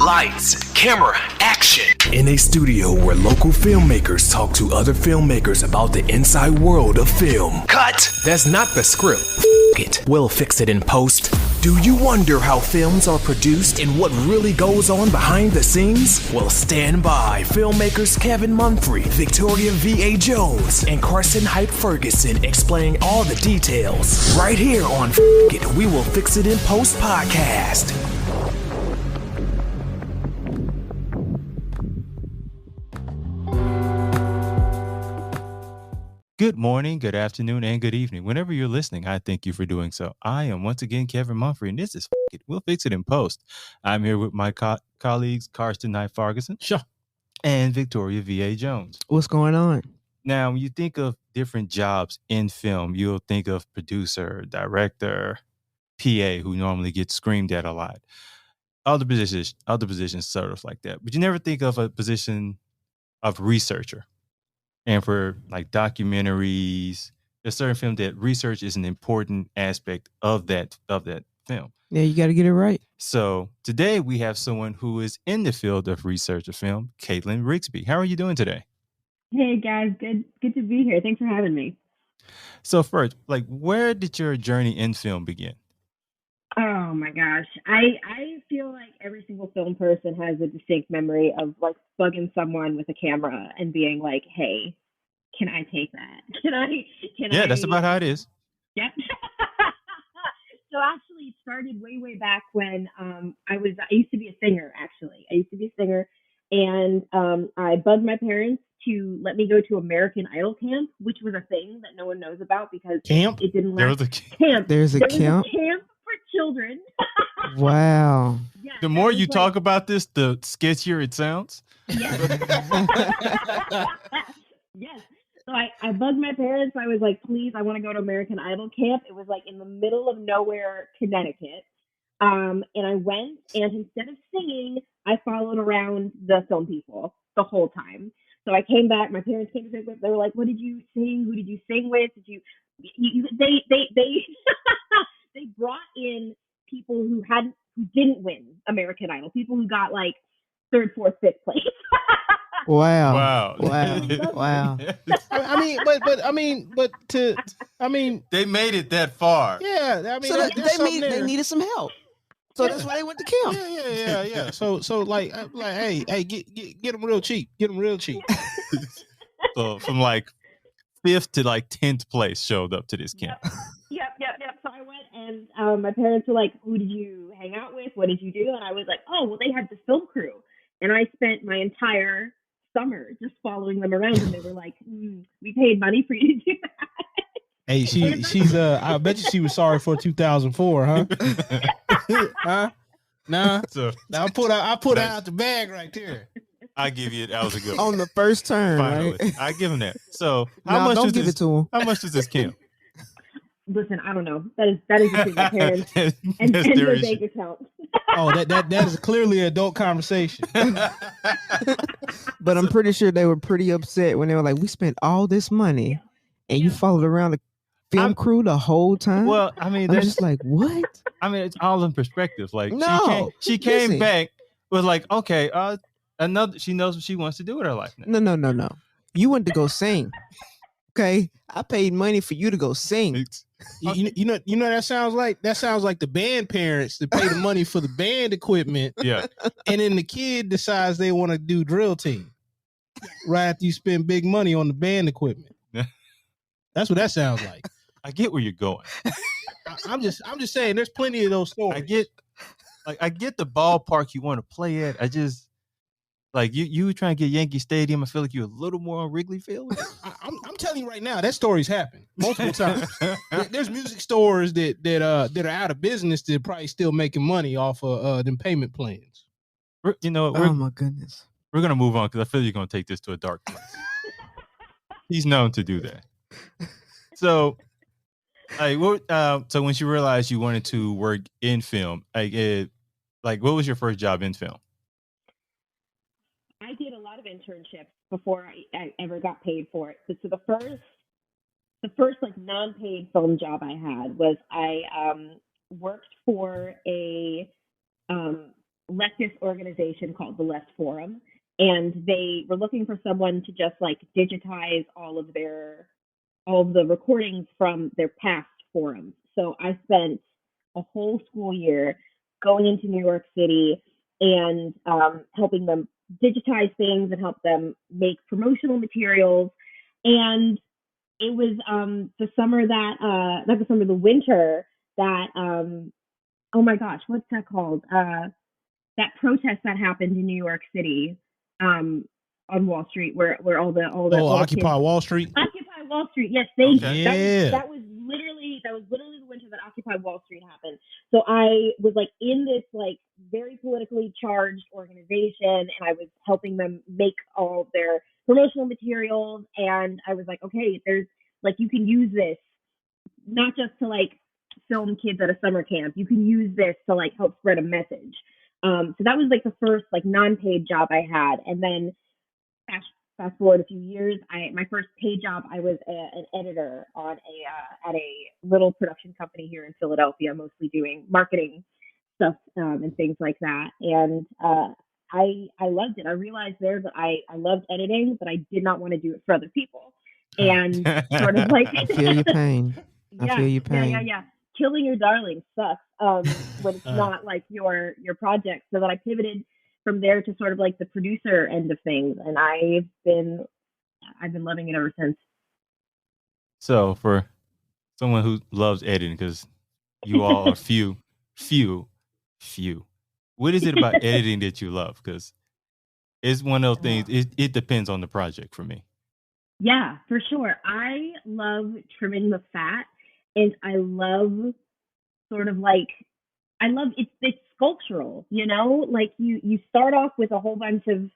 Lights, camera, action. In a studio where local filmmakers talk to other filmmakers about the inside world of film. Cut! That's not the script. It. We'll fix it in post. Do you wonder how films are produced and what really goes on behind the scenes? Well, stand by. Filmmakers Kevin Mumphrey, Victoria V.A. Jones, and Carson Hype Ferguson explain all the details. Right here on It, We Will Fix It in Post podcast. Good morning, good afternoon, and good evening. Whenever you're listening, I thank you for doing so. I am once again Kevin Mumphrey, and this is It. We'll Fix It in Post. I'm here with my colleagues, Karsten Knight Ferguson, sure, and Victoria V.A. Jones. What's going on? Now, when you think of different jobs in film, you'll think of producer, director, PA, who normally gets screamed at a lot. Other positions sort of like that. But you never think of a position of researcher. And for like documentaries, there's certain film that research is an important aspect of that film. Yeah, you got to get it right. So today we have someone who is in the field of research of film, Caitlin Riggsbee. How are you doing today? Hey guys, good to be here. Thanks for having me. So first, like, where did your journey in film begin? Oh my gosh. I feel like every single film person has a distinct memory of like bugging someone with a camera and being like, hey, can I take that? Yeah, that's about how it is. Yep. So actually it started way back when I used to be a singer, actually. I used to be a singer, and I bugged my parents to let me go to American Idol camp, which was a thing that no one knows about because it didn't last. There's a camp for children. Wow. Yeah, the more you talk about this, the sketchier it sounds. Yes. Yes. So I bugged my parents. I was like, please, I want to go to American Idol camp. It was like in the middle of nowhere, Connecticut. And I went, and instead of singing, I followed around the film people the whole time. So I came back. My parents came to visit. They were like, "What did you sing? Who did you sing with? Did you?" They they brought in people who didn't win American Idol. People who got like third, fourth, fifth place. Wow. I mean, they made it that far. Yeah, I mean, so they needed some help. So that's why they went to camp. Yeah. So like, hey, get them real cheap. Get them real cheap. So from like 5th to like 10th place showed up to this camp. Yep. So I went, and my parents were like, "Who did you hang out with? What did you do?" And I was like, "Oh, well, they had this film crew," and I spent my entire summer just following them around, and they were like, "We paid money for you to do that." Hey, she's I bet you she was sorry for 2004, huh? Huh? Nah. So I put out the bag right there. I give you that was a good one. On the first turn, finally. right? I give him that. So how much don't give it to him. How much does this camp? Listen, I don't know. That is between my parents and their bank account. Oh, that is clearly an adult conversation. But I'm pretty sure they were pretty upset when they were like, "We spent all this money, and you followed around the film crew the whole time." Well, I mean, I'm just like, what? I mean, it's all in perspective. Like, no, she came back with like, okay, she knows what she wants to do with her life now. No. You went to go sing. Okay, I paid money for you to go sing. You know that sounds like the band parents that pay the money for the band equipment. Yeah, and then the kid decides they want to do drill team right after you spend big money on the band equipment. That's what that sounds like. I get where you're going. I'm just saying there's plenty of those stories. I get the ballpark you want to play at. I just like you trying to get Yankee Stadium. I feel like you're a little more on Wrigley Field. I'm telling you right now, that story's happened multiple times. There's music stores that are out of business that are probably still making money off of them payment plans. Oh my goodness. We're gonna move on because I feel you're gonna take this to a dark place. He's known to do that. So, so when you realized you wanted to work in film, what was your first job in film? I did a lot of internships before I ever got paid for it. So the first like non-paid film job I had was I worked for a leftist organization called the Left Forum, and they were looking for someone to just like digitize all of the recordings from their past forums. So I spent a whole school year going into New York City and helping them digitize things and help them make promotional materials. And it was the summer that not the summer, the winter that oh my gosh, what's that called? That protest that happened in New York City on Wall Street, where all the Occupy Wall Street. Occupy Wall Street. Yes, thank you. Yeah. That was literally the winter that Occupy Wall Street happened. So I was like in this like very politically charged organization, and I was helping them make all of their promotional materials. And I was like, okay, there's like, you can use this not just to like film kids at a summer camp. You can use this to like help spread a message. So that was like the first like non-paid job I had. And then fast forward a few years, my first paid job, I was an editor on at a little production company here in Philadelphia, mostly doing marketing stuff and things like that. And I loved it. I realized there that I loved editing, but I did not want to do it for other people. And sort of like I feel your pain. I feel your pain. Yeah. Killing your darling sucks when it's not like your project. So that I pivoted from there to sort of like the producer end of things, and I've been loving it ever since. So for someone who loves editing, because you all are few, what is it about editing that you love? Because it's one of those things. It depends on the project for me. Yeah, for sure. I love trimming the fat, and I love sort of like, it's sculptural, you know, like you start off with a whole bunch of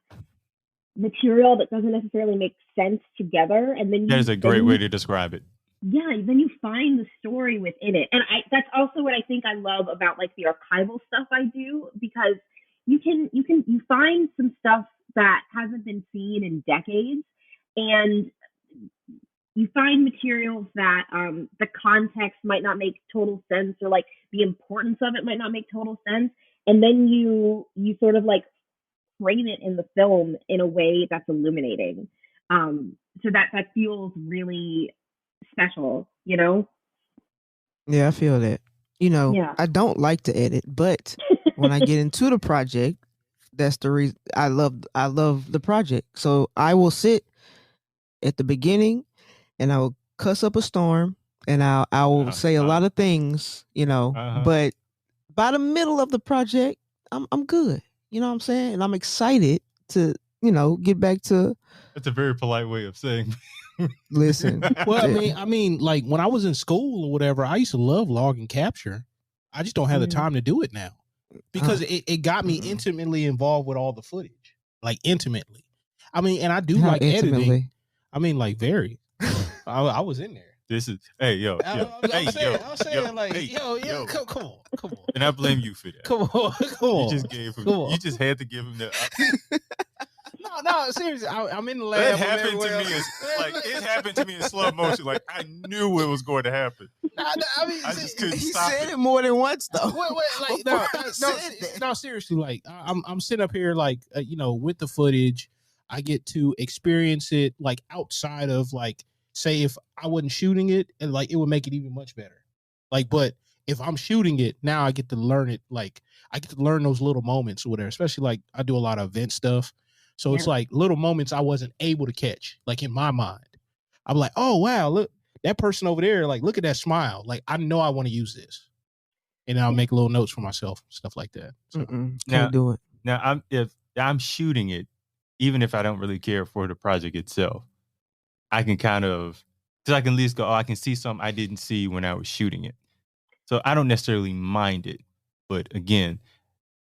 material that doesn't necessarily make sense together, and then that is a great way to describe it. Yeah, then you find the story within it, and that's also what I think I love about like the archival stuff I do, because you find some stuff that hasn't been seen in decades, and you find materials that the context might not make total sense, or like the importance of it might not make total sense. And then you sort of like frame it in the film in a way that's illuminating. So that feels really special, you know? Yeah, I feel that. You know, Yeah. I don't like to edit, but when I get into the project, that's the reason I love the project. So I will sit at the beginning and I will cuss up a storm, and I will say a lot of things, you know, but by the middle of the project, I'm good. You know what I'm saying? And I'm excited to, you know, get back to. That's a very polite way of saying. Listen. Well, I mean, like when I was in school or whatever, I used to love log and capture. I just don't have the time to do it now, because it got me intimately involved with all the footage, like intimately. I mean, and I do like editing. I mean, like very. I was in there. This is yo. I'm saying, come on. And I blame you for that. Come on. You just gave him. You just had to give him the. No, seriously. I'm in the lab. It happened to me in slow motion. Like I knew it was going to happen. I mean, I just couldn't he stop said it more than once though. Wait, no, seriously. Like I'm sitting up here, like you know, with the footage. I get to experience it like outside of like, say if I wasn't shooting it, and like it would make it even much better. Like, but if I'm shooting it now, I get to learn it. Like I get to learn those little moments or whatever. Especially like I do a lot of event stuff, so it's like little moments I wasn't able to catch. Like in my mind, I'm like, oh wow, look that person over there. Like look at that smile. Like I know I want to use this, and I'll make little notes for myself, stuff like that. So. Can't do it. Now if I'm shooting it. Even if I don't really care for the project itself, I can kind of, because I can at least go, I can see something I didn't see when I was shooting it. So I don't necessarily mind it. But again,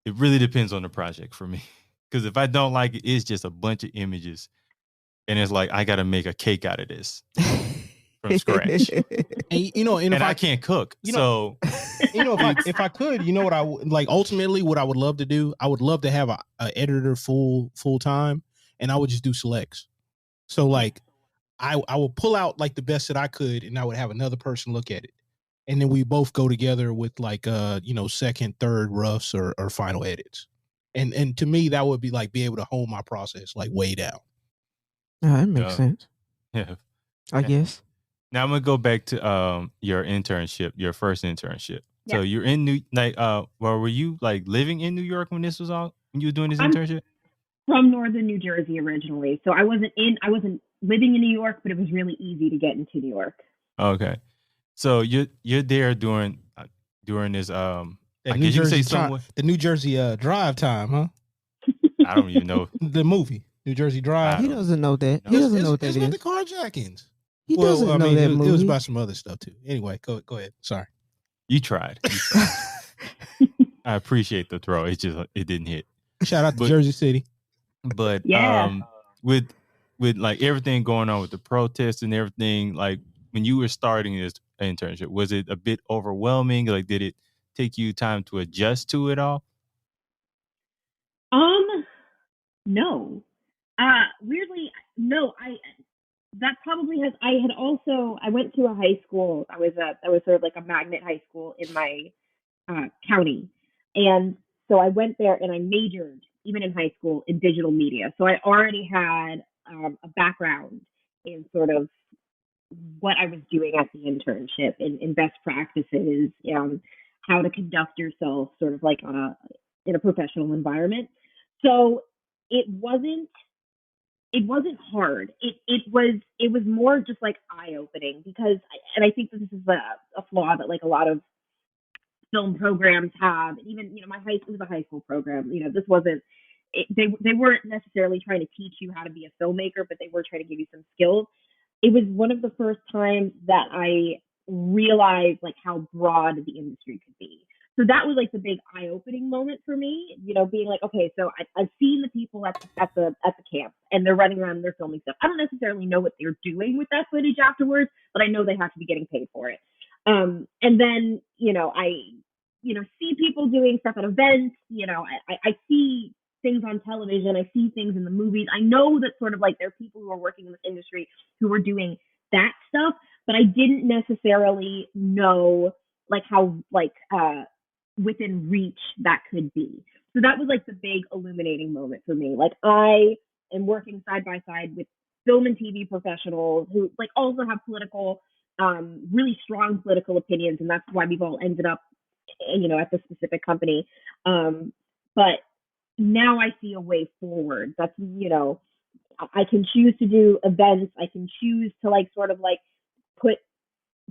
it really depends on the project for me. Because if I don't like it, it's just a bunch of images. And it's like, I got to make a cake out of this from scratch. And, you know, and I can't cook. You know, if I could, you know what I like, ultimately what I would love to do, I would love to have a editor full time, and I would just do selects. So like I will pull out like the best that I could, and I would have another person look at it. And then we both go together with like you know, second, third roughs or final edits. And to me, that would be like be able to hold my process like way down. That makes sense. Yeah. I guess. Now I'm gonna go back to your internship, your first internship. Yeah. So you're in were you like living in New York when this was all when you were doing this internship? From northern New Jersey originally, so I wasn't living in New York, but it was really easy to get into New York. Okay, so you're there during this the New Jersey drive time, huh? I don't even know the movie New Jersey Drive. He doesn't know that. He doesn't know what that is. It's about the carjackings. He doesn't know that movie. It was about some other stuff too. Anyway, go ahead. Sorry. You tried. I appreciate the throw. It didn't hit. Shout out to Jersey City. But yeah. With like everything going on with the protests and everything, like when you were starting this internship, was it a bit overwhelming? Like, did it take you time to adjust to it all? No. Weirdly, no. That probably has. I went to a high school. I was sort of like a magnet high school in my county, and so I went there and I majored even in high school in digital media. So I already had a background in sort of what I was doing at the internship, in best practices, how to conduct yourself sort of like in a professional environment. So it wasn't hard. It was more just like eye-opening, because I think that this is a flaw that like a lot of film programs have. And even, it was a high school program. This wasn't, they weren't necessarily trying to teach you how to be a filmmaker, but they were trying to give you some skills. It was one of the first times that I realized like how broad the industry could be. So that was like the big eye-opening moment for me, being like, okay, so I've seen the people at the camp, and they're running around and they're filming stuff. I don't necessarily know what they're doing with that footage afterwards, but I know they have to be getting paid for it. And then, I see people doing stuff at events. I see things on television. I see things in the movies. I know that sort of like there are people who are working in this industry who are doing that stuff, but I didn't necessarily know like how within reach that could be. So that was like the big illuminating moment for me. Like, I am working side by side with film and TV professionals who like also have really strong political opinions, and that's why we've all ended up, at this specific company. But now I see a way forward. That's, I can choose to do events. I can choose to like sort of like put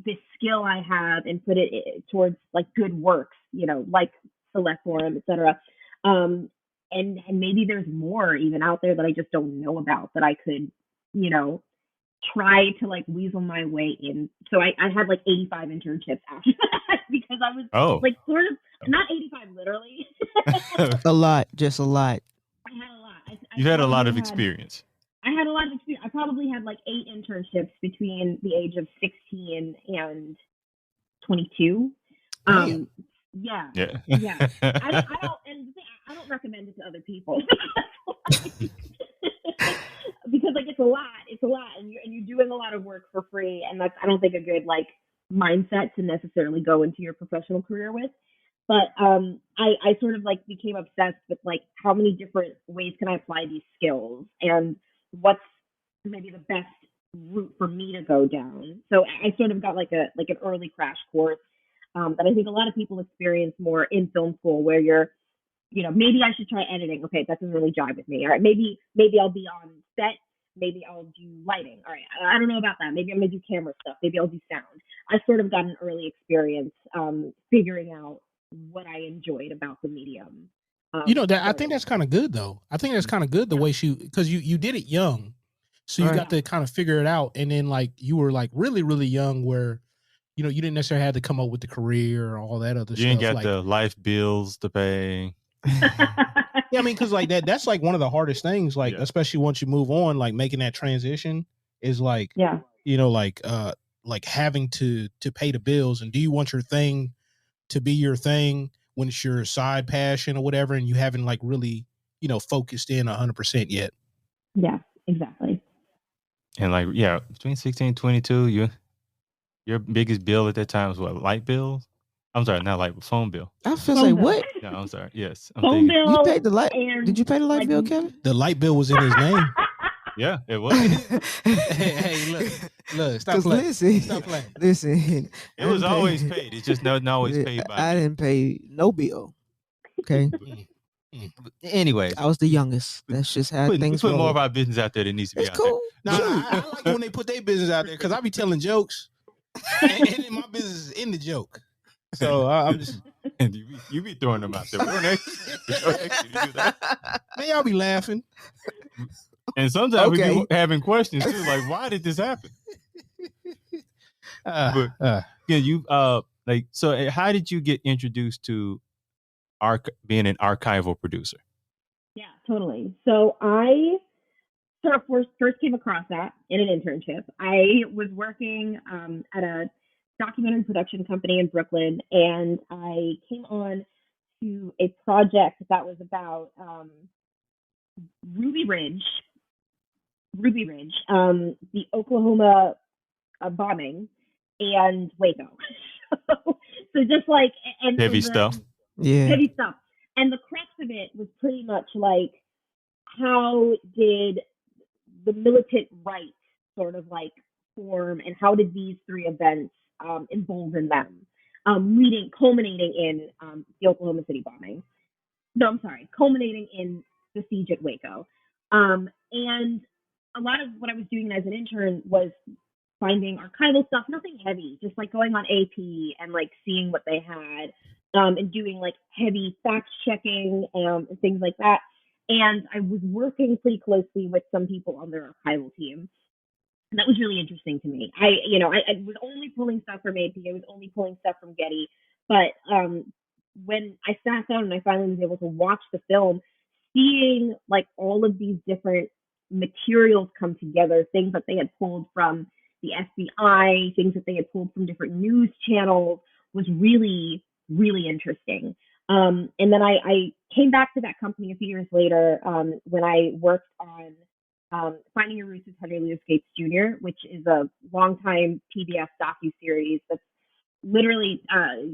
this skill I have and put it towards like good works, like Select Forum, etc. And maybe there's more even out there that I just don't know about that I could, try to like weasel my way in. So I had like 85 internships after that, because I was like sort of not 85 literally. Just a lot. I had a lot. You had a lot of experience. I had a lot of experience. I probably had like 8 internships between the age of 16 and 22. Yeah. I don't recommend it to other people. Because like it's a lot, and you're doing a lot of work for free, and that's, I don't think, a good like mindset to necessarily go into your professional career with. But I sort of like became obsessed with like how many different ways can I apply these skills, and what's maybe the best route for me to go down. So I sort of got like an early crash course that I think a lot of people experience more in film school, where you're, maybe I should try editing. Okay, that doesn't really jive with me. All right, maybe I'll be on set. Maybe I'll do lighting. All right, I don't know about that. Maybe I'm gonna do camera stuff. Maybe I'll do sound. I sort of got an early experience figuring out what I enjoyed about the medium. I think that's kind of good though. I think that's kind of good the way because you did it young, so you got to kind of figure it out, and then like you were like really really young, where you didn't necessarily have to come up with the career or all that other stuff. You didn't get the life bills to pay. Yeah, I mean, because like that's like one of the hardest things, like especially once you move on, like making that transition is like, like having to pay the bills. And do you want your thing to be your thing when it's your side passion or whatever, and you haven't like really, focused in 100% yet? Yeah, exactly. And like, between 16 and 22, your biggest bill at that time was what, light bills? I'm sorry, not light, phone bill. I feel like what? No, I'm sorry. Yes, I'm Phone thinking. bill. You paid the light? And, Did you pay the light bill, Kevin? The light bill was in his name. Yeah, it was. hey, look, stop playing. Listen. It was always paid. It's just not always paid by I me. didn't pay no bill. Okay. Anyways, I was the youngest. That's just how we things put roll. more of our business out there than needs to be It's out cool. Nah, I like when they put their business out there because I be telling jokes, and my business is in the joke. So I'm just, there. And you be throwing them out there. We don't actually do that. man, y'all be laughing. And sometimes we Okay. be having questions too, like, why did this happen? Yeah, you like, so how did you get introduced to being an archival producer? Yeah, totally. So I sort of first came across that in an internship. I was working at a documentary production company in Brooklyn, and I came on to a project that was about Ruby Ridge, the Oklahoma bombing, and Waco. So just like Heavy stuff. Yeah. heavy stuff. And the crux of it was pretty much like, how did the militant right sort of like form, and how did these three events embolden them, culminating in the Oklahoma City bombing. No, I'm sorry, culminating in the siege at Waco. And a lot of what I was doing as an intern was finding archival stuff, nothing heavy, just like going on AP and like seeing what they had, and doing like heavy fact checking and things like that. And I was working pretty closely with some people on their archival team. And that was really interesting to me. I was only pulling stuff from AP. I was only pulling stuff from Getty. But when I sat down and I finally was able to watch the film, seeing like all of these different materials come together, things that they had pulled from the FBI, things that they had pulled from different news channels, was really, really interesting. And then I came back to that company a few years later, when I worked on Finding Your Roots with Henry Louis Gates Jr., which is a longtime PBS docuseries that's literally,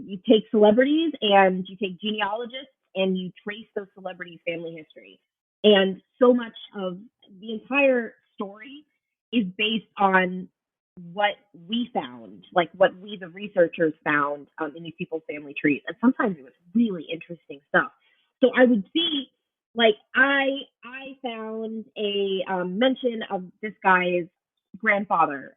you take celebrities and you take genealogists and you trace those celebrities' family history. And so much of the entire story is based on what we found, like what we, the researchers, found in these people's family trees. And sometimes it was really interesting stuff. So I would see, like, I found a mention of this guy's grandfather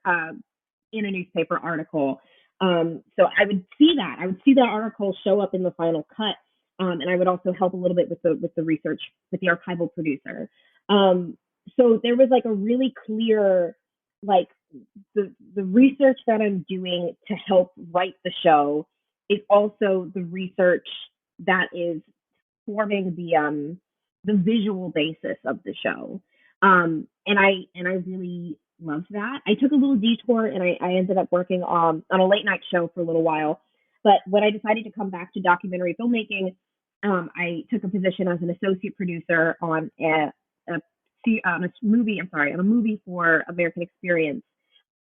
in a newspaper article. So I would see that. I would see that article show up in the final cut. And I would also help a little bit with the research with the archival producer. So there was like a really clear, like, the research that I'm doing to help write the show is also the research that is forming the visual basis of the show. And I really loved that. I took a little detour and I ended up working on a late night show for a little while. But when I decided to come back to documentary filmmaking, I took a position as an associate producer on a movie for American Experience.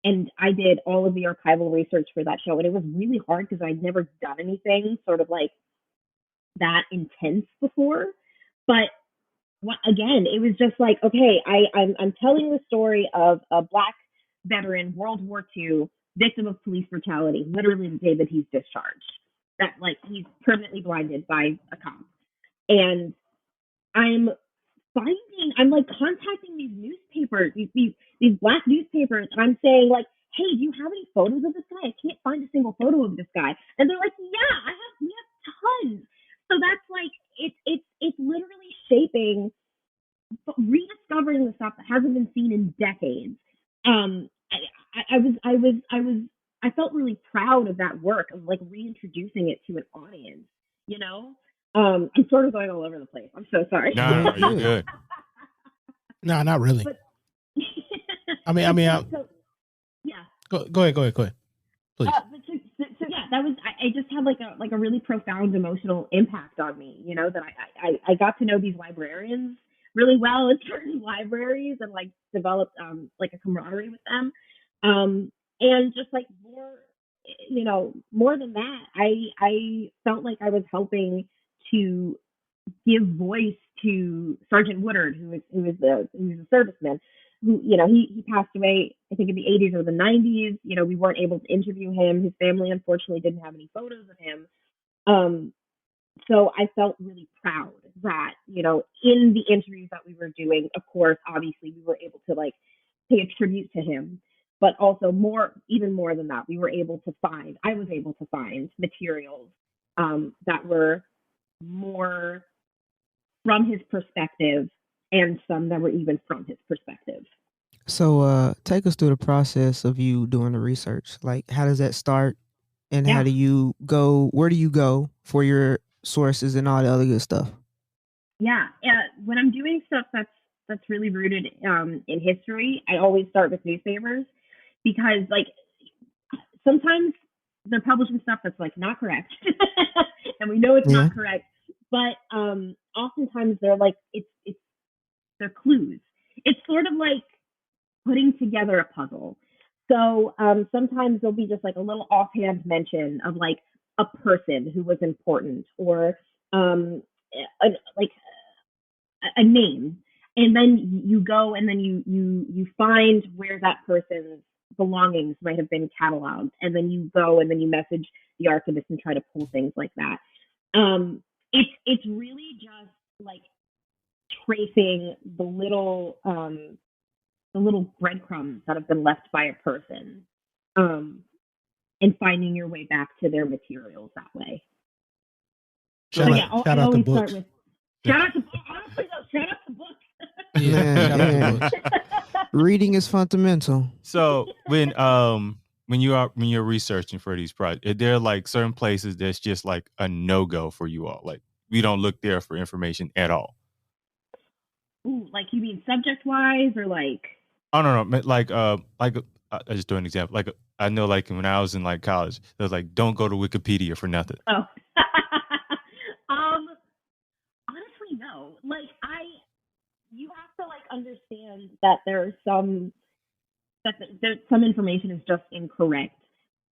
And I did all of the archival research for that show. And it was really hard because I'd never done anything sort of like that intense before. But again, it was just like, okay, I'm telling the story of a Black veteran, World War II, victim of police brutality, literally the day that he's discharged. That, like, he's permanently blinded by a cop. And I'm like contacting these newspapers, these Black newspapers, and I'm saying, like, hey, do you have any photos of this guy? I can't find a single photo of this guy. And they're like, yeah, we have tons. So that's like, it's literally shaping, rediscovering the stuff that hasn't been seen in decades. I felt really proud of that work, of like reintroducing it to an audience, you know? I'm sort of going all over the place. I'm so sorry. No, you're good. No, not really. But, I mean, so, yeah. Go ahead, please. So yeah, that was. I just had like a really profound emotional impact on me. You know, that I got to know these librarians really well in certain libraries and like developed like a camaraderie with them, and just like more more than that, I felt like I was helping to give voice to Sergeant Woodard, who was a serviceman, who he passed away, I think in the 80s or the 90s. We weren't able to interview him. His family unfortunately didn't have any photos of him. So I felt really proud that in the interviews that we were doing, of course, obviously we were able to like pay a tribute to him, but also even more than that, I was able to find materials that were more from his perspective, and some that were even from his perspective. So take us through the process of you doing the research. Like, how does that start, and how do you go? Where do you go for your sources and all the other good stuff? Yeah, when I'm doing stuff that's really rooted in history, I always start with newspapers, because like sometimes they're publishing stuff that's like not correct, and we know it's not correct. But oftentimes they're like they're clues. It's sort of like putting together a puzzle. So sometimes there'll be just like a little offhand mention of like a person who was important, or like a name, and then you go and then you find where that person's belongings might have been cataloged, and then you go and then you message the archivist and try to pull things like that. It's really just like tracing the little breadcrumbs that have been left by a person, and finding your way back to their materials that way. Shout out to books. Shout out to books. Yeah. Reading is fundamental. So when you're researching for these projects, there are like certain places that's just like a no-go for you all. Like, we don't look there for information at all. Ooh, like you mean subject-wise, or like? Oh no, like I just do an example. Like, I know, like when I was in like college, they was like, don't go to Wikipedia for nothing. Oh, honestly, no. Like you have to like understand that there's some information is just incorrect.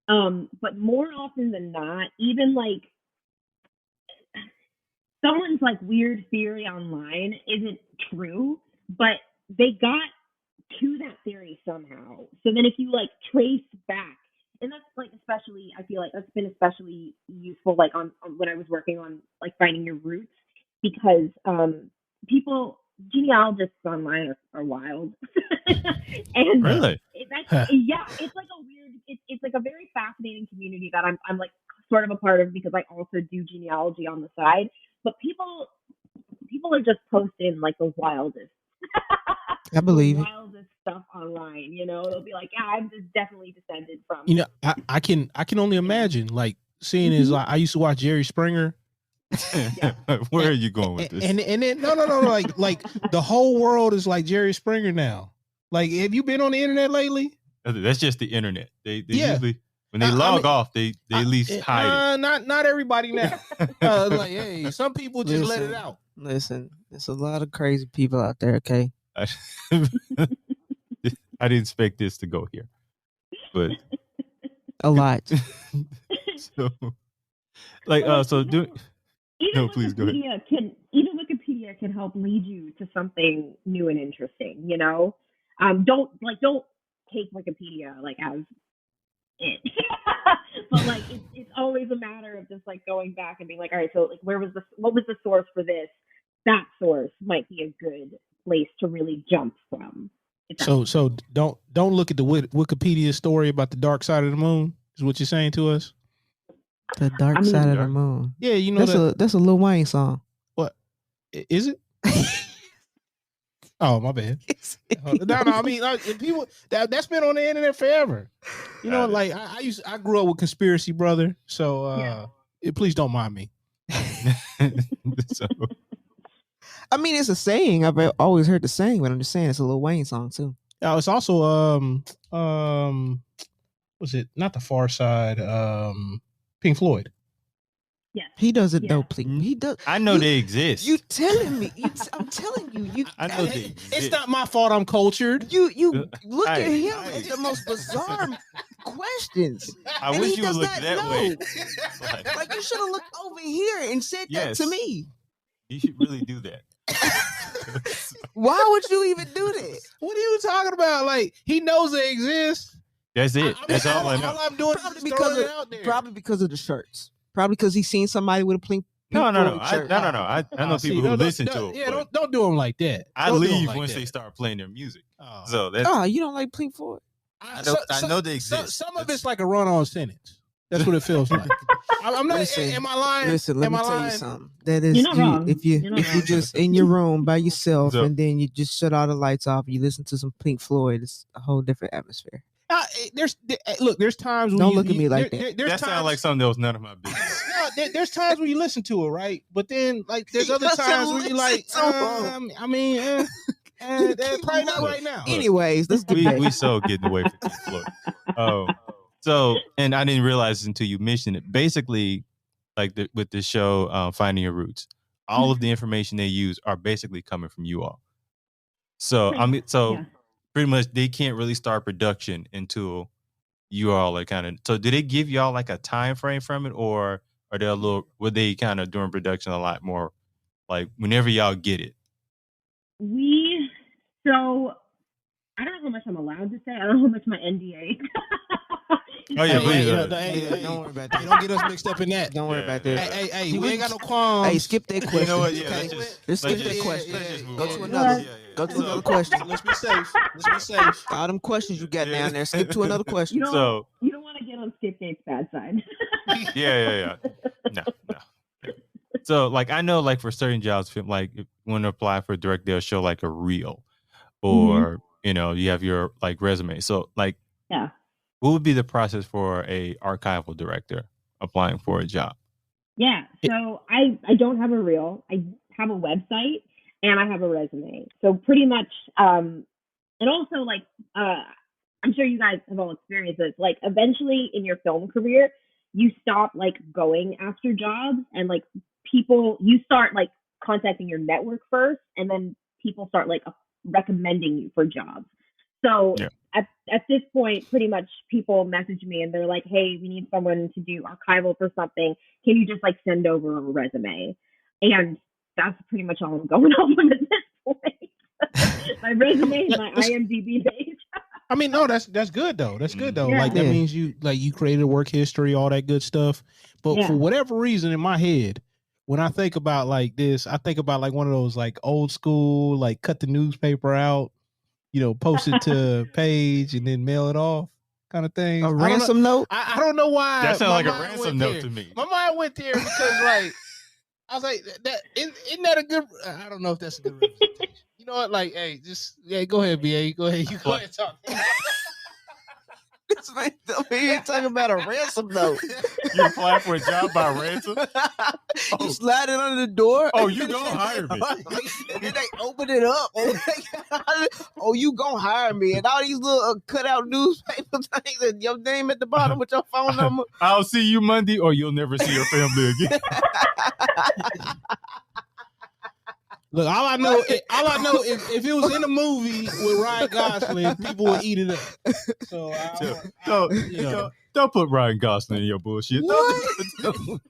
But more often than not, even like someone's like weird theory online isn't true, but they got to that theory somehow. So then if you like trace back, and that's like especially, I feel like that's been especially useful like on when I was working on like finding your roots, because genealogists online are wild. And really? It's like a weird, it's like a very fascinating community that I'm like sort of a part of, because I also do genealogy on the side. But people are just posting like the wildest. I believe the wildest stuff online. They'll be like, "Yeah, I'm just definitely descended from." I can only imagine, like, seeing is like I used to watch Jerry Springer. Where are you going with this? And then no, like the whole world is like Jerry Springer now. Like, have you been on the internet lately? That's just the internet. They usually, when they log off, they at least hide it. Not everybody now. Like, hey, some people just let it out. Listen, there's a lot of crazy people out there. Okay, I didn't expect this to go here, but a lot. So, like, so do. Even no, please go ahead. Even Wikipedia can help lead you to something new and interesting. Don't take Wikipedia like as it, but like it's always a matter of just like going back and being like, all right, so like what was the source for this? That source might be a good place to really jump from. So don't look at the Wikipedia story about the dark side of the moon. Is what you're saying to us? The dark side of the moon. Yeah, that's a Lil Wayne song. What is it? Oh, my bad. No. I mean, people that's been on the internet forever. Like I grew up with Conspiracy Brother, so please don't mind me. So, I mean, it's a saying. I've always heard the saying, but I'm just saying it's a Lil Wayne song too. It's also was it not the Far Side? Pink Floyd. Yes. He does it though. He does. I know they exist. You telling me? I'm telling you. I know they exist. It's not my fault. I'm cultured. You look at him. It's the most bizarre questions. I And wish he you would does look not that know. way. Like you should have looked over here and said that to me. You should really do that. Why would you even do that? What are you talking about? Like, he knows they exist. That's it. That's all I know. All I'm doing Probably is because throwing of, it out there. probably because of the shirts. Probably because he's seen somebody with a pink No. Floyd shirt. I know people who listen to it. Yeah, don't do them like that. I leave once they start playing their music. So that's. Oh, you don't like Pink Floyd? I know they exist. Some of it's like a run-on sentence. That's what it feels like. I'm not. Am I lying? Listen, let me tell you something. That is, You're not wrong. if you're just in your room by yourself and then you just shut all the lights off and you listen to some Pink Floyd, it's a whole different atmosphere. There's times when don't look at me like that. That sounds like something that was none of my business. There's times when you listen to it, right? But then, like, there's other times where you like, probably not right now. Anyways, let's get back. We so getting away from Pink Floyd. So, and I didn't realize until you mentioned it. Basically, like with the show, Finding Your Roots, all of the information they use are basically coming from you all. So pretty much they can't really start production until you all are kind of. So, did they give y'all like a time frame from it, or are they were they kind of doing production a lot more, like whenever y'all get it? So I don't know how much I'm allowed to say. I don't know how much my NDA. Oh yeah, please. Don't worry about that. Don't get us mixed up in that. Don't worry about that. Hey, we ain't got no qualms. Hey, skip that question. You know what? Yeah, let's skip that question. Go to another. Go to another question. Let's be safe. All them questions you got down there. Skip to another question. You don't want to get on Skipgate's bad side. Yeah. No. So, like, I know, like, for certain jobs, like, if you want to apply for a direct, they'll show like a reel, or you have your like resume. So, like, what would be the process for a archival director applying for a job? Yeah, so I don't have a reel. I have a website and I have a resume. So pretty much, and also like, I'm sure you guys have all experienced this. Like, eventually in your film career, you stop like going after jobs, and like you start like contacting your network first, and then people start like recommending you for jobs. So at this point, pretty much people message me and they're like, hey, we need someone to do archival for something. Can you just like send over a resume? And that's pretty much all I'm going off on at this point. My resume and my IMDb page. I mean, no, that's good though. That's good though. Yeah. Like that means you created work history, all that good stuff. But for whatever reason in my head, when I think about like this, I think about like one of those like old school, like cut the newspaper out, post it to a page and then mail it off kind of thing. A ransom note? I don't know why. That sounds like a ransom note to me. My mind went there because like, I was like, isn't that a good, I don't know if that's a good representation. You know what? Like, hey, go ahead, BA. Go ahead. You go ahead and talk. This man over here talking about a ransom note. You apply for a job by ransom? You slide it under the door. Oh, you gonna hire me? And then they open it up. And you gonna hire me? And all these little cutout newspaper things and your name at the bottom with your phone number. I'll see you Monday, or you'll never see your family again. Look, all I know is if it was in a movie with Ryan Gosling, people would eat it up. So don't put Ryan Gosling in your bullshit. What?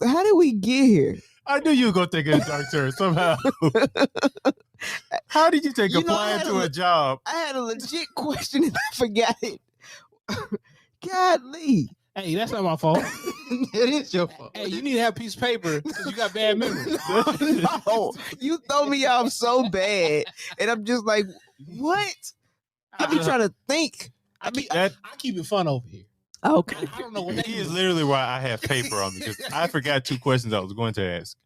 How did we get here? I knew you were gonna take a dark turn somehow. How did you take applying to a job? I had a legit question and I forgot it. Golly. Hey, that's not my fault. It is your fault. Hey, you need to have a piece of paper because you got bad memory. No, you throw me off so bad, and I'm just like, what? I be trying to think. I keep it fun over here. Okay. I don't know what that is literally why I have paper on me, because I forgot 2 questions I was going to ask.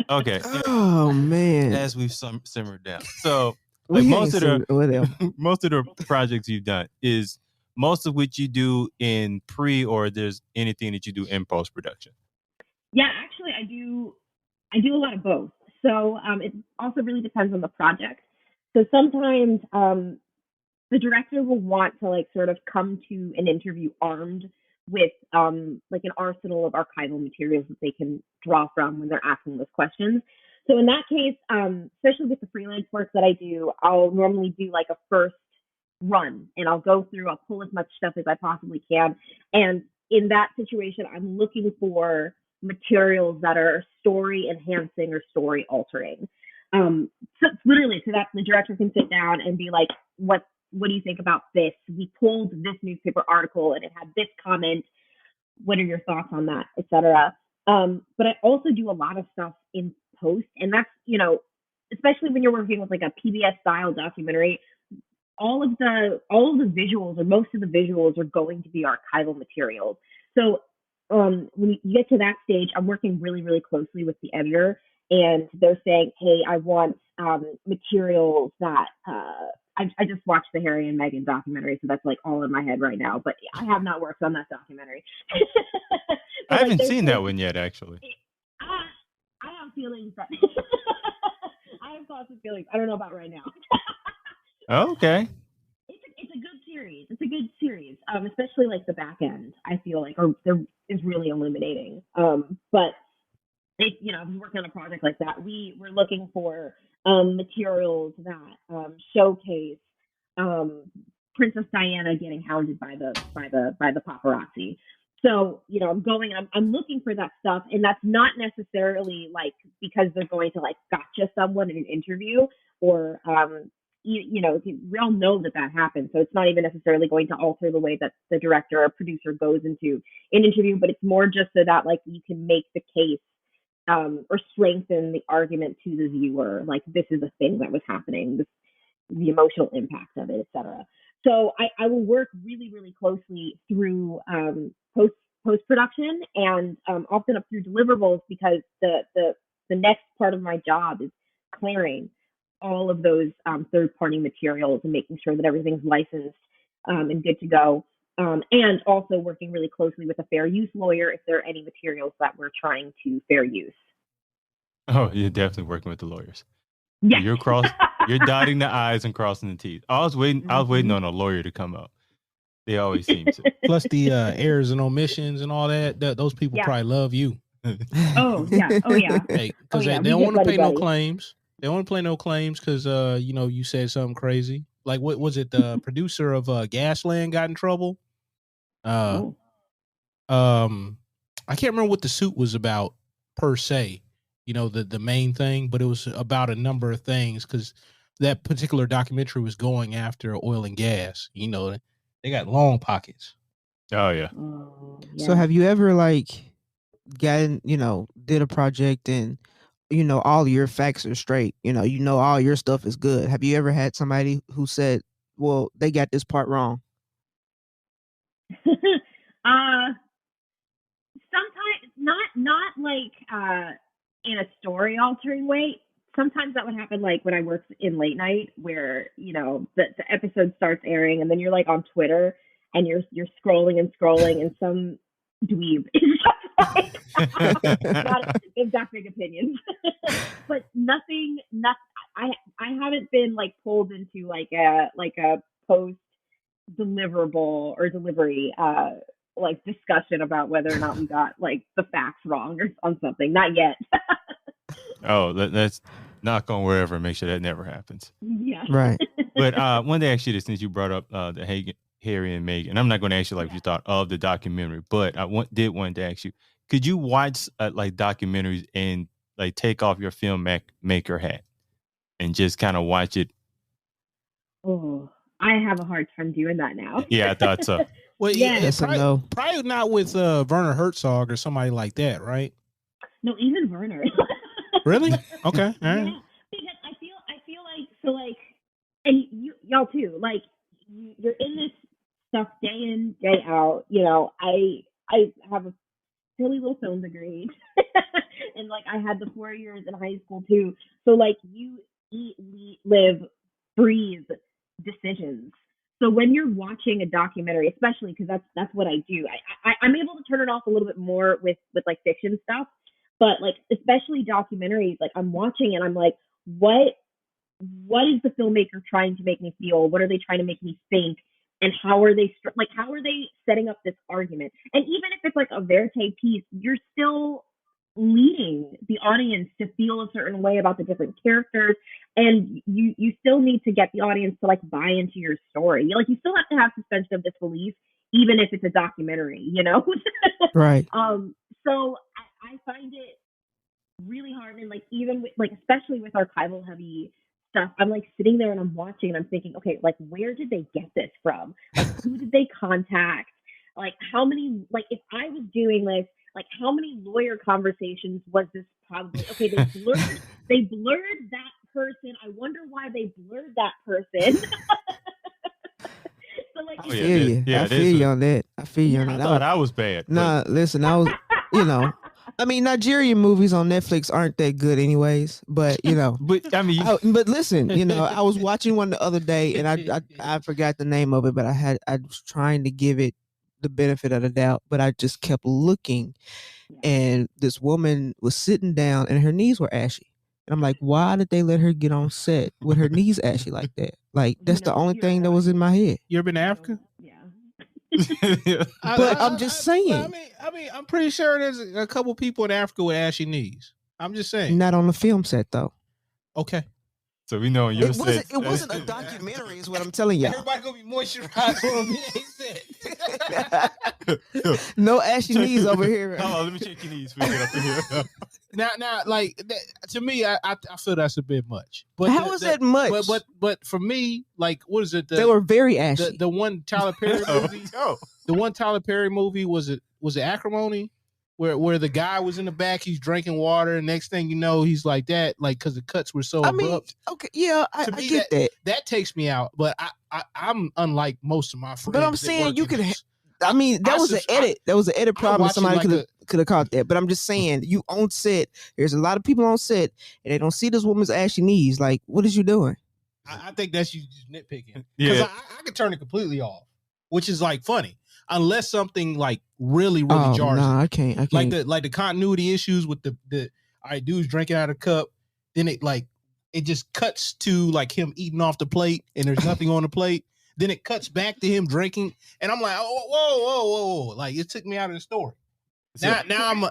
Okay. Oh man. As we've simmered down, so like most of the projects you've done is. Most of which you do in pre, or there's anything that you do in post production? Yeah, actually, I do a lot of both. So it also really depends on the project. So sometimes the director will want to like sort of come to an interview armed with like an arsenal of archival materials that they can draw from when they're asking those questions. So in that case, especially with the freelance work that I do, I'll normally do like a first run, and I'll go through, I'll pull as much stuff as I possibly can. And in that situation, I'm looking for materials that are story enhancing or story altering. So literally, so that the director can sit down and be like, what do you think about this? We pulled this newspaper article and it had this comment. What are your thoughts on that, etc. But I also do a lot of stuff in post, and that's, especially when you're working with like a PBS style documentary, all of the visuals, or most of the visuals, are going to be archival materials. So when you get to that stage, I'm working really, really closely with the editor, and they're saying, hey, I want materials that I just watched the Harry and Meghan documentary, so that's like all in my head right now. But I have not worked on that documentary. I haven't seen that one yet, actually. I have feelings that I have thoughts and feelings. I don't know about right now. Okay. It's a good series. It's a good series, especially like the back end. I feel like, or there is really illuminating. But if you're working on a project like that, we're looking for materials that showcase Princess Diana getting hounded by the paparazzi. So I'm looking for that stuff, and that's not necessarily like because they're going to like gotcha someone in an interview, or we all know that happens. So it's not even necessarily going to alter the way that the director or producer goes into an interview, but it's more just so that like you can make the case or strengthen the argument to the viewer, like this is a thing that was happening, the emotional impact of it, etc. So I will work really, really closely through post production, and often up through deliverables, because the next part of my job is clearing all of those third party materials and making sure that everything's licensed and good to go. And also working really closely with a fair use lawyer if there are any materials that we're trying to fair use. Oh, you're definitely working with the lawyers. Yeah. You're dotting the I's and crossing the T's. I was waiting on a lawyer to come up. They always seem to. Plus the errors and omissions and all that. Those people probably love you. Oh yeah. Because they don't want to pay no claims. They don't want to pay no claims because you said something crazy. Like, what was it? The producer of Gasland got in trouble. I can't remember what the suit was about per se. The main thing, but it was about a number of things, because that particular documentary was going after oil and gas. They got long pockets. Oh yeah. So have you ever gotten, did a project and all your facts are straight, all your stuff is good? Have you ever had somebody who said, well, they got this part wrong? Sometimes not like in a story altering way. Sometimes that would happen like when I worked in late night, where the episode starts airing, and then you're like on Twitter and you're scrolling and some dweeb is just like they've got big opinions. But nothing I haven't been like pulled into like a post deliverable or delivery like discussion about whether or not we got like the facts wrong or on something. Not yet. Oh, that's knock on wherever and make sure that never happens. Yeah. Right. But one day, actually, since you brought up the Harry and Meghan, I'm not going to ask you what you thought of the documentary, but I did want to ask you, could you watch like documentaries and like take off your filmmaker hat and just kind of watch it? Oh, I have a hard time doing that now. Yeah, I thought so. Well, yeah, probably not with Werner Herzog or somebody like that, right? No, even Werner. Really? Okay. All right. Yeah, because I feel like, so like, and y'all too, like you're in this stuff day in, day out. I have a really little film degree, and like I had the 4 years in high school too. So like you eat, live, breathe decisions. So when you're watching a documentary, especially because that's what I do, I'm able to turn it off a little bit more with like fiction stuff. But like, especially documentaries, like I'm watching and I'm like, what is the filmmaker trying to make me feel? What are they trying to make me think? And how are they setting up this argument? And even if it's like a verite piece, you're still leading the audience to feel a certain way about the different characters, and you still need to get the audience to like buy into your story. You still have to have suspension of disbelief, even if it's a documentary, Right. So I find it really hard, and like even with, like especially with archival heavy stuff, I'm like sitting there and I'm watching and I'm thinking, okay, like where did they get this from? Like who did they contact? Like how many, like if I was doing this, like how many lawyer conversations was this probably? Okay, they blurred that person. I wonder why they blurred that person. So like, I feel you. I feel you on that. I feel you on that. I thought I was bad. Nah, listen, I was, I mean, Nigerian movies on Netflix aren't that good anyways, but But I mean, but listen, I was watching one the other day and I forgot the name of it, but I was trying to give it the benefit of the doubt, but I just kept looking, and this woman was sitting down and her knees were ashy. And I'm like, why did they let her get on set with her knees ashy like that? Like, that's the only thing that was in my head. You ever been to Africa? Yeah. But I'm just saying. I mean, I'm pretty sure there's a couple people in Africa with ashy knees. I'm just saying. Not on the film set though. Okay. So we know your set. It wasn't a documentary, is what I'm telling you. Everybody gonna be moisturized on me. No ashy knees over here. Hold on, let me check your knees before you get up in here. Now, like that, to me, I feel that's a bit much. But how is that much? But for me, like, what is it? They were very ashy. The one Tyler Perry movie. The one Tyler Perry movie was it Acrimony, where the guy was in the back, he's drinking water, and next thing you know, he's like that, like because the cuts were so abrupt. Okay, yeah, I get that. That takes me out, but I'm unlike most of my friends. But I'm saying you could. I mean, that was an edit. That was an edit problem. Somebody could have caught that. But I'm just saying, you on set. There's a lot of people on set, and they don't see this woman's ashy knees. Like, what is you doing? I think that's you just nitpicking. Because I could turn it completely off, which is like funny, unless something like really jars. No, I can't. Like the continuity issues with the all right, dude's drinking out of a cup, then it just cuts to like him eating off the plate, and there's nothing on the plate. Then it cuts back to him drinking, and I'm like, oh, whoa. Like, it took me out of the story. Now I'm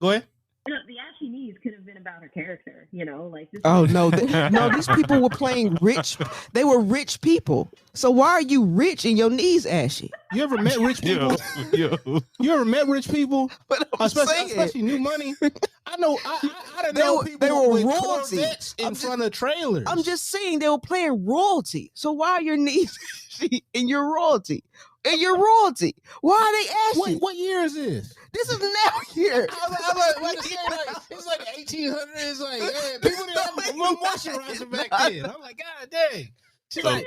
go ahead. No, the ashy knees could have been about her character, like this. Oh no, no! These people were playing rich. They were rich people. So why are you rich and your knees ashy? You ever met rich people? You ever met rich people? Especially new money. I know. I don't know people. They were with royalty in front of trailers. I'm just saying they were playing royalty. So why are your knees ashy and your royalty? And your royalty. Why are they ashy? What year is this? This is now here. It's like 1800s. Like, hey, people didn't have no moisturizer back then. I'm like, God dang. She's like,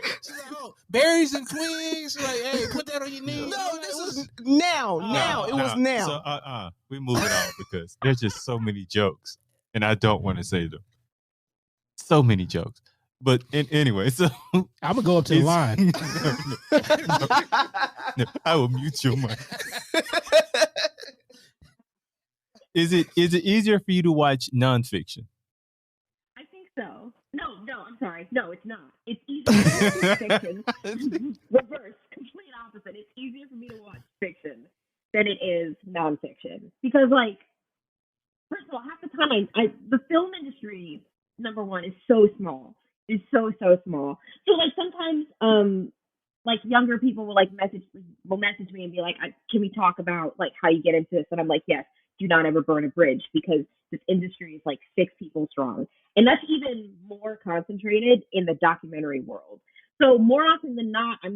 oh, berries and twigs. She's like, hey, put that on your knees. No, this is now. It was now. So we move it on because there's just so many jokes, and I don't want to say them. So many jokes. But anyway, so I'm gonna go up to the line. No, I will mute your mic. Is it easier for you to watch nonfiction? I think so. No, I'm sorry. No, it's not. It's easier to watch fiction. Reverse, complete opposite. It's easier for me to watch fiction than it is nonfiction because, like, first of all, half the time, the film industry, number one, is so small. It's so small. So like sometimes like younger people will message me and be like, can we talk about like how you get into this? And I'm like, yes, do not ever burn a bridge because this industry is like 6 people strong. And that's even more concentrated in the documentary world. So more often than not, I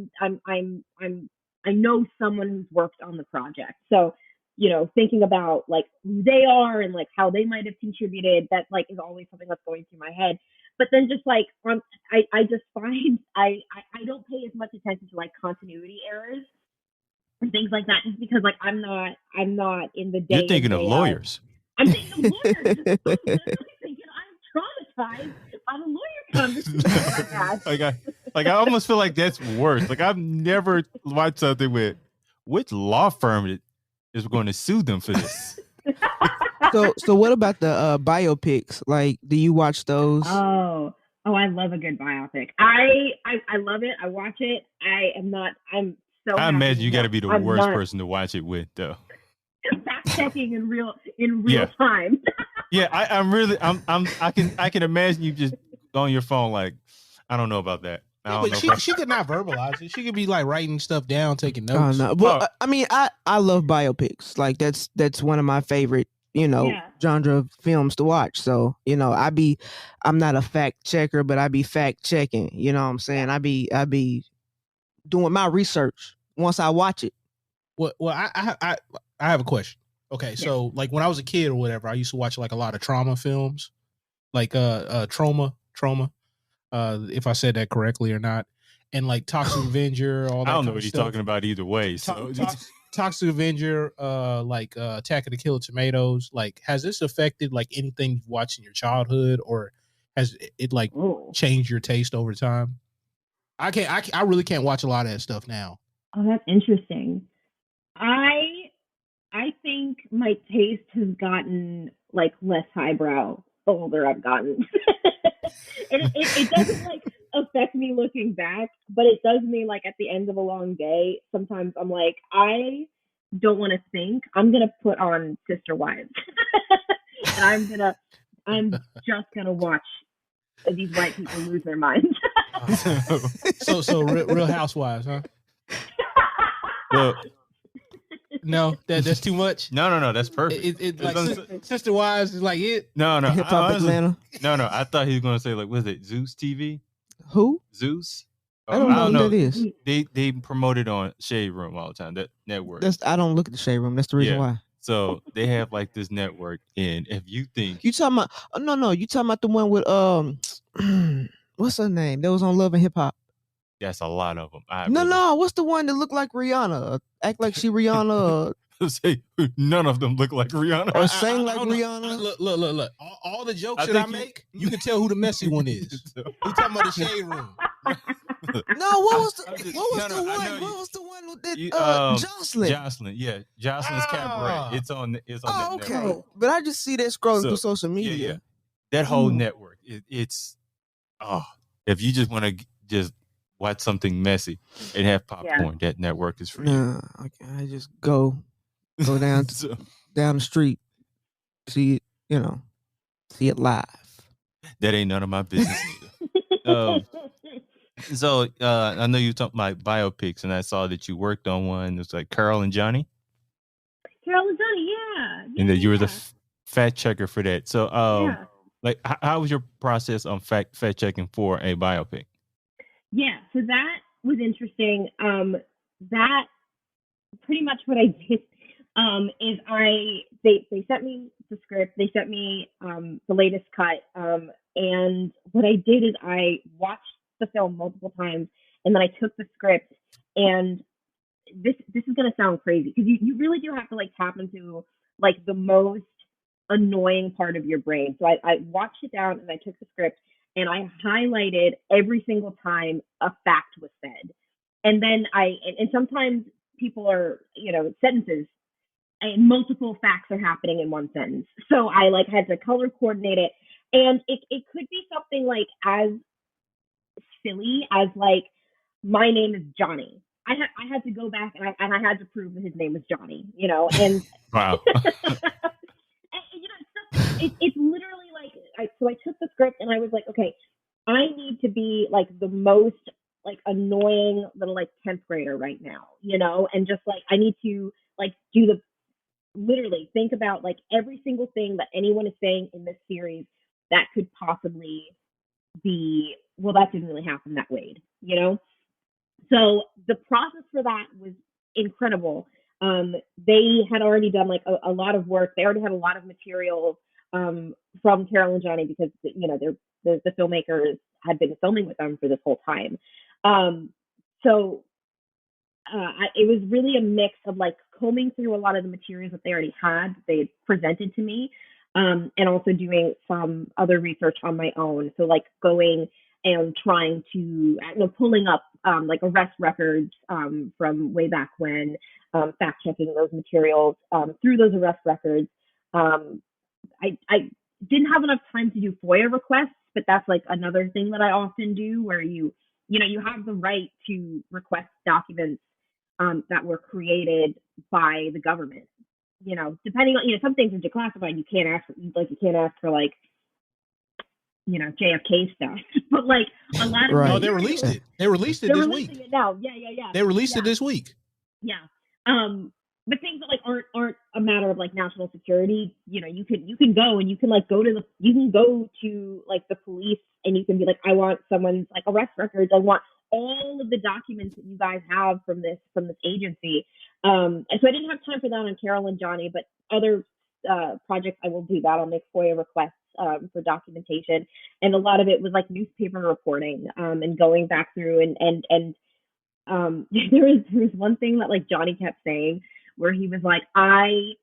know someone who's worked on the project. So, thinking about like who they are and like how they might have contributed, that like is always something that's going through my head. But then just like I just find I don't pay as much attention to like continuity errors and things like that just because like I'm not in the day. You're thinking of lawyers. I'm thinking of lawyers. I'm traumatized by the lawyer conversation. I almost feel like that's worse. Like I've never watched something with which law firm is going to sue them for this. So what about the biopics? Like, do you watch those? Oh, I love a good biopic. I love it. I watch it. I'm so I happy imagine you got to be the worst not person to watch it with, though. fact checking in real Yeah. time. Yeah, I can imagine you just on your phone like, I don't know about that. I Yeah, don't but know she about she could not verbalize it. She could be like writing stuff down, taking Oh notes. no. Well, Oh. I mean, I love biopics. Like that's one of my favorite, Yeah. genre of films to watch. So, I'm not a fact checker, but I be fact checking. You know what I'm saying? I be doing my research once I watch it. Well, I have a question. Okay, so like when I was a kid or whatever, I used to watch like a lot of trauma films, like trauma, if I said that correctly or not, and like Toxic Avenger, all that. I don't know kind what of he's stuff. talking about either way. So Toxic Avenger, like Attack of the Killer Tomatoes. Like, has this affected like anything you've watched in your childhood, or has it like changed your taste over time? I really can't watch a lot of that stuff now. Oh, that's interesting. I think my taste has gotten like less highbrow the older I've gotten. it doesn't like affect me looking back, but it does mean like at the end of a long day, sometimes I'm like, I don't want to think. I'm gonna put on Sister Wives, and I'm just gonna watch these white people lose their minds. So Real Housewives, huh? Look, No, that's too much. no, that's perfect. It like Sister Wives is like it. No, Hip Hop Atlanta. No, I thought he was gonna say like, was it Zeus TV? Who? Zeus? I don't know who that is. They promote it on Shade Room all the time. That network. I don't look at the Shade Room. That's the reason why. So they have like this network, and if you think You talking about? Oh, no, you talking about the one with what's her name? That was on Love and Hip Hop. that's a lot of them. No, what's the one that looked like Rihanna? Act like she Rihanna. Say none of them look like Rihanna. Or sang like Rihanna. Look. All the jokes that I make, you can tell who the messy one is. We talking about the Shade Room. No, what was the one with that Jocelyn? Jocelyn's Cabaret. It's on that Okay. network. But I just see that scrolling through social media. Yeah. That whole network. It's if you just want to just watch something messy and have popcorn, that network is for you. Nah, okay. I just go down down the street, see it, see it live. That ain't none of my business either. So I know you talking about biopics, and I saw that you worked on one. It was like Carol and Johnny. Carol and Johnny, yeah. And that you were the fact checker for that. So, like, how was your process on fact checking for a biopic? Yeah, so that was interesting. That pretty much what I did is they sent me the script, they sent me the latest cut, and what I did is I watched the film multiple times, and then I took the script, and this is gonna sound crazy because you really do have to like tap into like the most annoying part of your brain. So I watched it down and I took the script and I highlighted every single time a fact was said. And then and sometimes people are, sentences and multiple facts are happening in one sentence. So I like had to color coordinate it. And it could be something like as silly as like, my name is Johnny. I had to go back and I had to prove that his name was Johnny, and wow. It's literally like, so I took the script and I was like, okay, I need to be like the most like annoying little like 10th grader right now, and just like, I need to like literally think about like every single thing that anyone is saying in this series that could possibly be, well, that didn't really happen that way, So the process for that was incredible. They had already done like a lot of work. They already had a lot of material from Carol and Johnny because the filmmakers had been filming with them for this whole time. So it was really a mix of like combing through a lot of the materials that they already had, they had presented to me, and also doing some other research on my own. So like going and trying to, pulling up like arrest records from way back when, fact checking those materials through those arrest records. I didn't have enough time to do FOIA requests, but that's like another thing that I often do where you have the right to request documents that were created by the government. you know, depending on, you know, some things are declassified. You can't ask for like, you know, JFK stuff. But like a lot of no, they released it. They released it this week. It now. Yeah. They released it this week. Yeah. But things that like aren't a matter of like national security, you know, you can go and you can like go to like the police and you can be like, I want someone's like arrest records. I want all of the documents that you guys have from this agency. And so I didn't have time for that on Carol and Johnny, but other projects I will do that. I'll make FOIA requests for documentation, and a lot of it was like newspaper reporting and going back through and there was one thing that like Johnny kept saying where he was like, I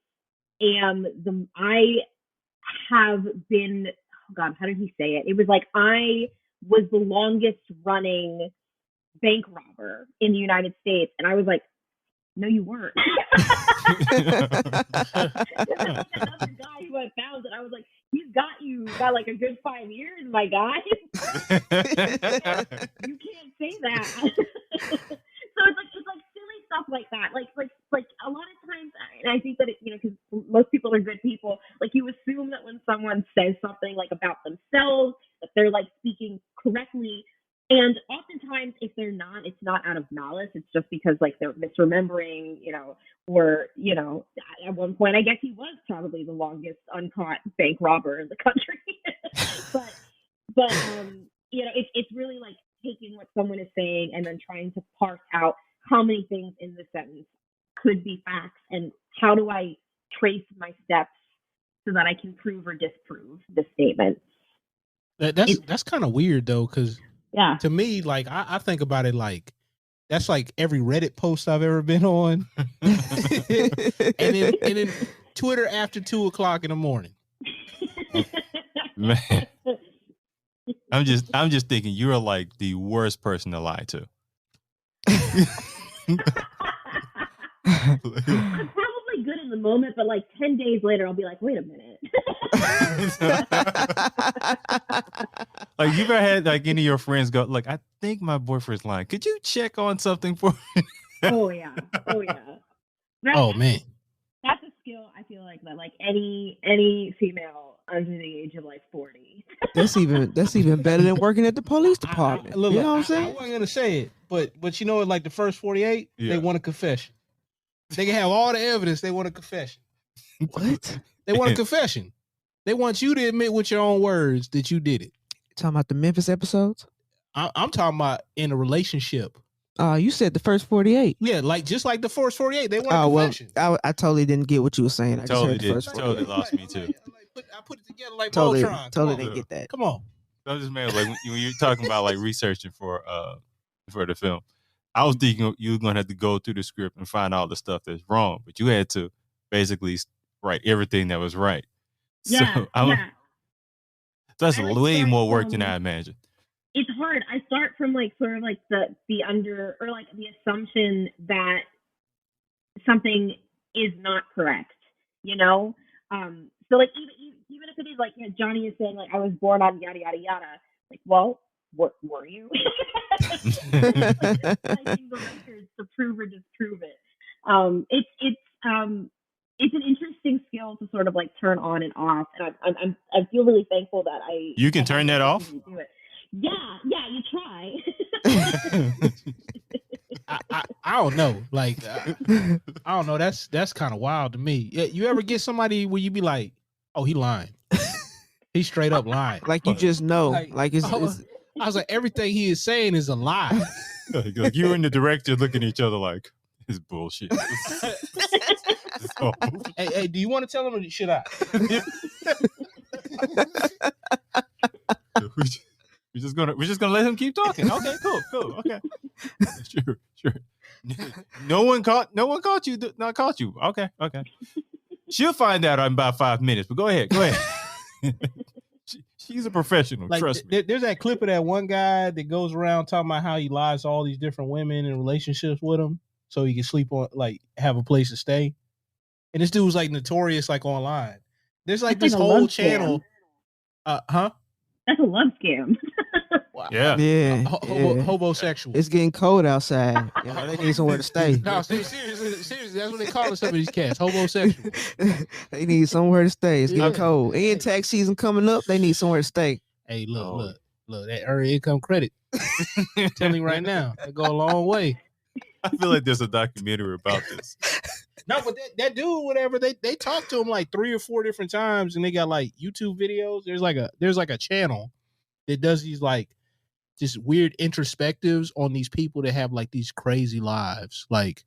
have been, oh God, how did he say it? It was like, I was the longest running bank robber in the United States. And I was like, no, you weren't. Another guy who I found, and I was like, he's got you by like a good 5 years, my guy. You can't say that. So it's like silly stuff like that. Like a lot of times, and I think that it, you know, because most people are good people, like you assume that when someone says something like about themselves, that they're like speaking correctly. And oftentimes, if they're not, it's not out of malice. It's just because like they're misremembering, you know, or, you know, at one point, I guess he was probably the longest uncaught bank robber in the country. but you know, it's really like taking what someone is saying and then trying to parse out how many things in the sentence could be facts and how do I trace my steps so that I can prove or disprove the statement. That's kind of weird though, because yeah, to me, like I think about it like that's like every Reddit post I've ever been on, and then Twitter after 2:00 in the morning. Man, I'm just thinking you're like the worst person to lie to. I'm probably good in the moment, but like 10 days later, I'll be like, wait a minute. Like you ever had like any of your friends go, look, I think my boyfriend's lying. Could you check on something for me? Oh yeah. Man. That's a skill I feel like that like any female under the age of like 40. That's even better than working at the police department. Look, you know what I'm saying? I wasn't gonna say it, but you know, like the first 48, they want a confession. They can have all the evidence. They want a confession. What? They want a confession. They want you to admit with your own words that you did it. Talking about the Memphis episodes? I'm talking about in a relationship. You said the first 48. Yeah, like just like the first 48. They want a confession. Well, I totally didn't get what you were saying. I totally just heard the first 48. Totally lost me too. I put it together like totally, Voltron. Totally didn't get that. Come on. I just made like when you're talking about like researching for the film, I was thinking you were gonna have to go through the script and find all the stuff that's wrong, but you had to basically write everything that was right. Yeah, so that's way more work than I imagined. It's hard. I start from like sort of like the under or like the assumption that something is not correct, you know. So like even if it is like, you know, Johnny is saying like I was born on yada yada yada. Like, well, were you? Citing the records to prove or disprove it. It's an interesting skill to sort of like turn on and off, and I feel really thankful that You can turn that off. Do it. Yeah, you try. I don't know. Like I don't know. That's kind of wild to me. You ever get somebody where you be like, oh, he lying. He's straight up lying. Like you just know. Like it's I was like, everything he is saying is a lie. Like you and the director looking at each other like, it's bullshit. Hey, do you want to tell him or should I? We're just gonna let him keep talking. Okay, cool. Okay, sure. No one caught you. Not caught you. Okay. She'll find out in about 5 minutes. But go ahead. She's a professional. Like, trust me. There's that clip of that one guy that goes around talking about how he lies to all these different women in relationships with them so he can sleep on, like, have a place to stay. And this dude was like notorious, like online. There's like this whole channel. That's a love scam. Yeah. Yeah, Hobosexual. It's getting cold outside. You know, they need somewhere to stay. No, seriously, that's what they call some of these cats. Homosexual. They need somewhere to stay. It's getting Yeah. cold. And tax season coming up. They need somewhere to stay. Hey, look, that earned income credit. I'm telling you right now, that go a long way. I feel like there's a documentary about this. No, but that dude, whatever, they talked to him like 3 or 4 different times, and they got like YouTube videos. There's like a channel that does these like just weird introspectives on these people that have like these crazy lives, like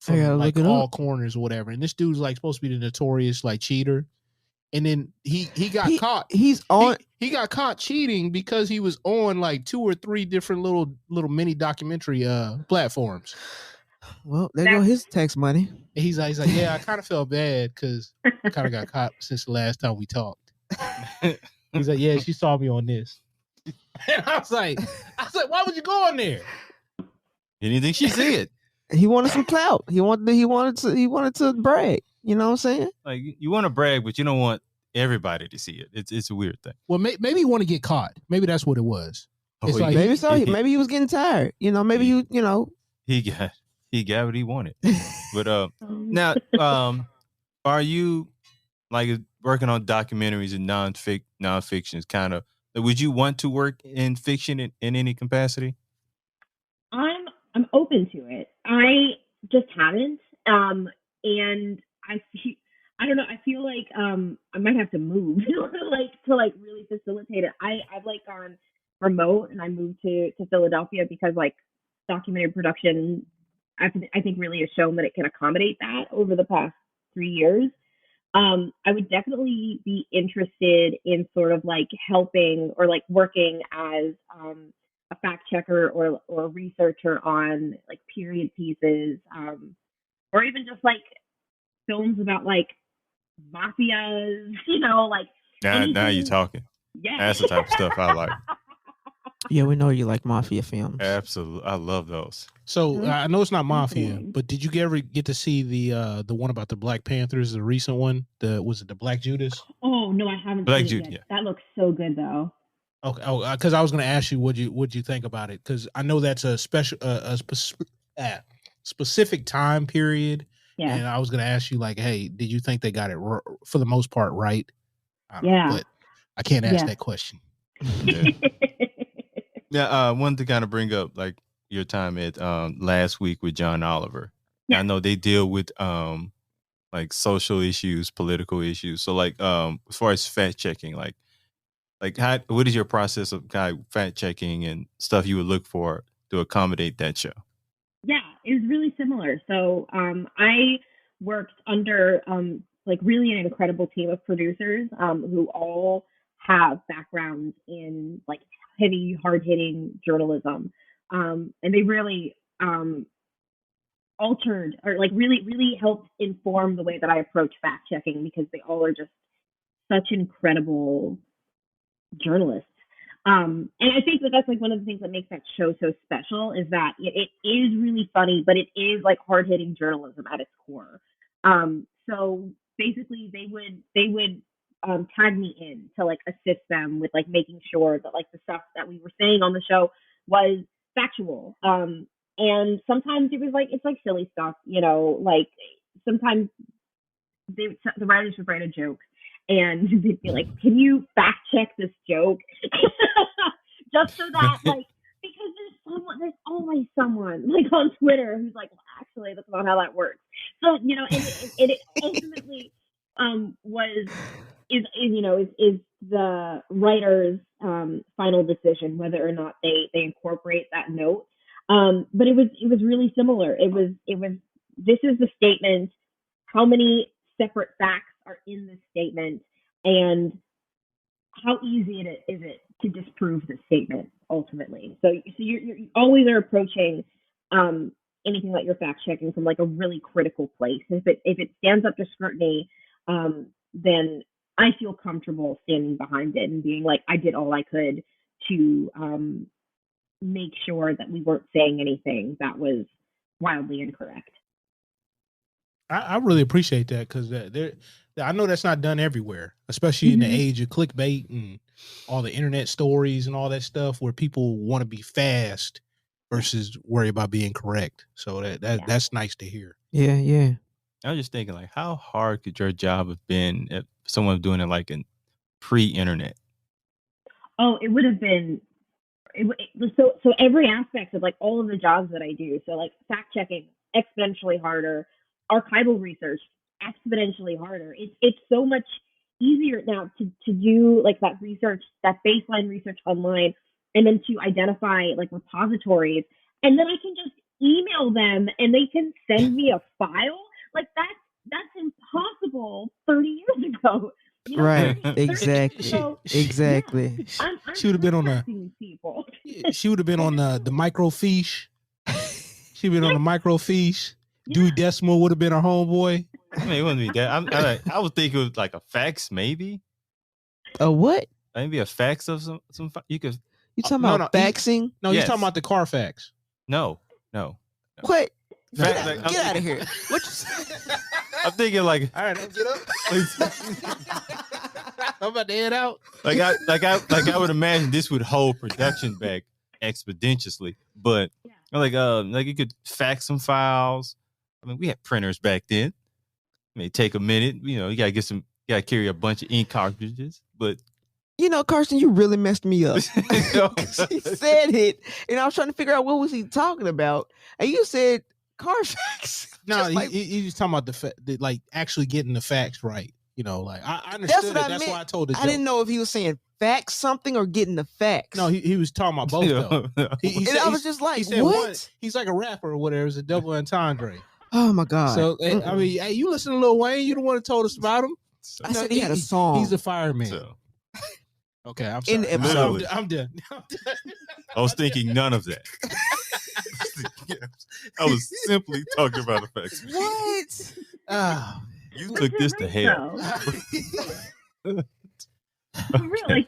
from like all corners or whatever. And this dude's like supposed to be the notorious like cheater. And then he got caught. He got caught cheating because he was on like 2 or 3 different little mini documentary platforms. Well, there go his tax money. And he's like, yeah, I kind of felt bad because I kind of got caught since the last time we talked. He's like, yeah, she saw me on this. And I was like, why would you go on there? You didn't think she see it? He wanted some clout. He wanted to brag. You know what I'm saying? Like you want to brag, but you don't want everybody to see it. It's a weird thing. Well, maybe you want to get caught. Maybe that's what it was. It's like, maybe so. Maybe he was getting tired. You know, maybe you know. He got what he wanted. But now, are you like working on documentaries and nonfictions? Kind of. Would you want to work in fiction in any capacity? I'm open to it. I just haven't. And I don't know. I feel like I might have to move to really facilitate it. I've like gone remote and I moved to Philadelphia because like documentary production, I think really has shown that it can accommodate that over the past 3 years. I would definitely be interested in sort of like helping or like working as a fact checker or a researcher on like period pieces, or even just like films about like mafias, you know, like. Now you're talking. Yeah. That's the type of stuff I like. Yeah, we know you like mafia films. Absolutely. I love those. So I know it's not mafia, but did you ever get to see the one about the Black Panthers, the recent one? Was it the Black Judas? Oh no, I haven't. Black seen it Judas. yet. That looks so good though. Okay. Oh, because I was going to ask you, what'd you think about it? Because I know that's a specific time period. Yeah. And I was going to ask you, like, hey, did you think they got it for the most part right? But I can't ask that question. Yeah. Yeah, I wanted to kind of bring up like your time at last week with John Oliver. Yeah. I know they deal with like social issues, political issues. So like as far as fact checking, like what is your process of kind of fact checking and stuff you would look for to accommodate that show? Yeah, it was really similar. So I worked under like really an incredible team of producers who all have backgrounds in like heavy, hard-hitting journalism. And they really altered or like really helped inform the way that I approach fact-checking because they all are just such incredible journalists. And I think that's like one of the things that makes that show so special is that it is really funny, but it is like hard-hitting journalism at its core. So basically they would tag me in to like assist them with like making sure that like the stuff that we were saying on the show was factual. And sometimes it's like silly stuff, you know, like sometimes the writers would write a joke and they'd be like, can you fact check this joke? Just so that like, because there's always someone like on Twitter who's like, well, actually, that's not how that works. So, you know, and it ultimately is the writer's final decision whether or not they incorporate that note. But it was really similar. It was this is the statement. How many separate facts are in this statement, and how easy is it to disprove the statement ultimately? So you always are approaching anything that you're fact checking from like a really critical place. If it stands up to scrutiny, then I feel comfortable standing behind it and being like, I did all I could to make sure that we weren't saying anything that was wildly incorrect. I really appreciate that because I know that's not done everywhere, especially in the age of clickbait and all the internet stories and all that stuff where people want to be fast versus worry about being correct. So that's nice to hear. Yeah, yeah. I was just thinking, like, how hard could your job have been if someone was doing it like in pre-internet? Oh, it would have been so every aspect of like all of the jobs that I do. So like fact checking, exponentially harder, archival research, exponentially harder. It's so much easier now to do like that research, that baseline research online, and then to identify like repositories, and then I can just email them and they can send me a file. Like that's impossible 30 years ago. You know, Right. 30 Exactly. So, Exactly. yeah, I'm She would have been on contacting people. She would have been on the microfiche. She would been on the microfiche. Dewey Decimal would have been her homeboy. I mean, it wouldn't be that. I would think it was like a fax, maybe. A what? Maybe a fax of some. You could. You talking No, about no, faxing? No, Yes. he's talking about the Carfax. No. What? Fax, Get out of here. What you say? I'm thinking like. All right, let's get up. I'm about to head out. I would imagine this would hold production back exponentially, but like you could fax some files. I mean, we had printers back then. It may take a minute. You know, you gotta carry a bunch of ink cartridges, but. You know, Carson, you really messed me up. He said it, and I was trying to figure out what was he talking about, and you said Carfax. No, Just he's just talking about the like actually getting the facts right. You know, like I understood it. That's why I told it. I didn't know if he was saying fax something or getting the facts. No, he was talking about both though. I was just like, he said what? He's like a rapper or whatever. It's a double entendre. Oh my god! So I mean, hey, you listen to Lil Wayne. You the one that told us about him. I said he had a song. He's a fireman. So. Okay, I'm In sorry. the episode. I'm done. I was thinking none of that. I was simply talking about effects. What? Oh, You took this to hell. For real, like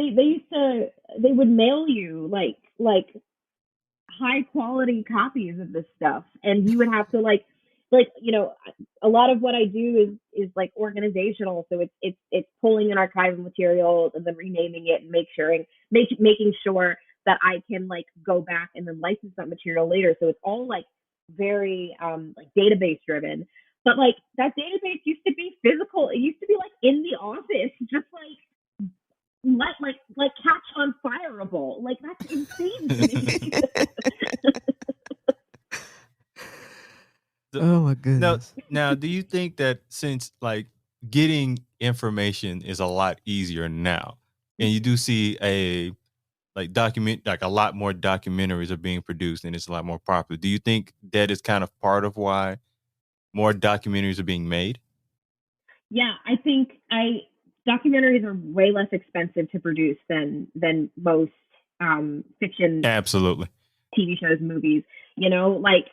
they would mail you like high quality copies of this stuff, and you would have to like you know, a lot of what I do is like organizational, so it's pulling in archival materials and then renaming it and making sure that I can like go back and then license that material later. So it's all like very like database driven. But like that database used to be physical. It used to be like in the office, just like catch on fireable. Like that's insane to me. Oh my goodness. Now, do you think that since like getting information is a lot easier now, and you do see a lot more documentaries are being produced and it's a lot more popular, do you think that is kind of part of why more documentaries are being made? Yeah, I think documentaries are way less expensive to produce than most fiction. Absolutely. TV shows, movies. You know, like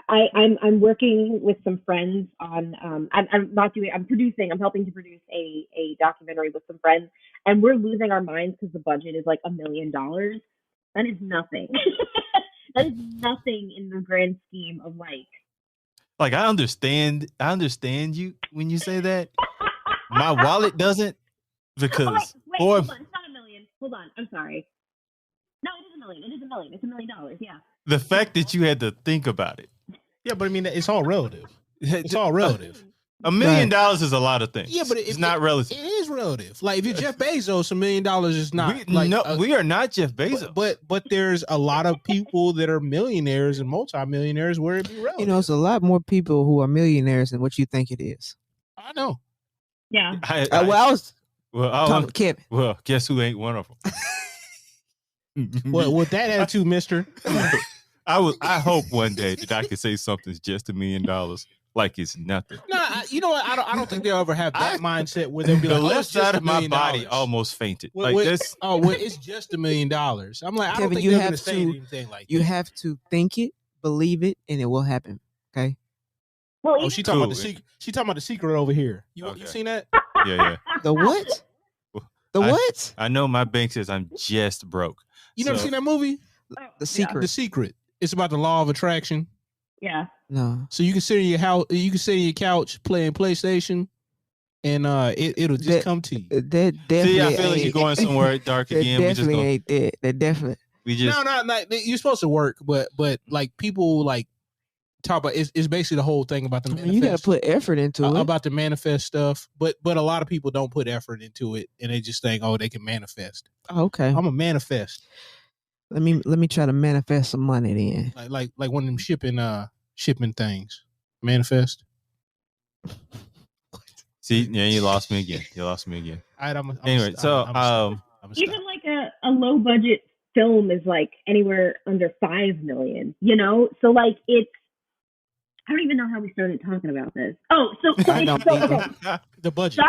I'm working with some friends on I'm helping to produce a documentary with some friends, and we're losing our minds because the budget is like $1 million. That is nothing. That is nothing in the grand scheme of like I understand you when you say that. My wallet doesn't, because wait, hold on, it's not $1 million. Hold on, I'm sorry. No, it is $1 million. It is $1 million. It's $1 million. Yeah. The fact that you had to think about it. yeah, but I mean, it's all relative. It's all relative. $1 million is a lot of things. Yeah, but it's not relative. It is relative. Like if you're Jeff Bezos, $1 million is not. We are not Jeff Bezos. But there's a lot of people that are millionaires and multimillionaires where it be relative. You know, it's a lot more people who are millionaires than what you think it is. I know. Yeah. I was talking to Kevin. Well, guess who ain't one of them? Well, with that attitude, mister. I hope one day that I can say something's just $1 million like it's nothing. No, you know what? I don't think they'll ever have that mindset where they'll be like, the left side of my body $1 almost fainted. Well, it's just $1 million. I'm like, I don't Kevin, think you they're have gonna say anything like You that. have to think it, believe it, and it will happen. Okay. Well, Oh, she talking about the secret. She talking about the secret over here. You seen that? Yeah. The what? The what? I know my bank says I'm just broke. You never seen that movie? The Secret. The Secret. It's about the law of attraction. Yeah. No. So you can sit in your house, you can sit in your couch playing PlayStation, and it'll just come to you. That definitely. See, I feel like you're going somewhere dark That again. definitely ain't that. That definitely. We just No. You're supposed to work, but like people like talk about it's basically the whole thing about the manifest. You got to put effort into it. About the manifest stuff, but a lot of people don't put effort into it, and they just think, oh, they can manifest. Oh, okay. I'm a manifest. Let me try to manifest some money then. Like one of them shipping things. Manifest. see, yeah, you lost me again. All right, anyway, even like a low budget film is like anywhere under $5 million, you know? So like I don't even know how we started talking about this. Oh, so okay. The budget.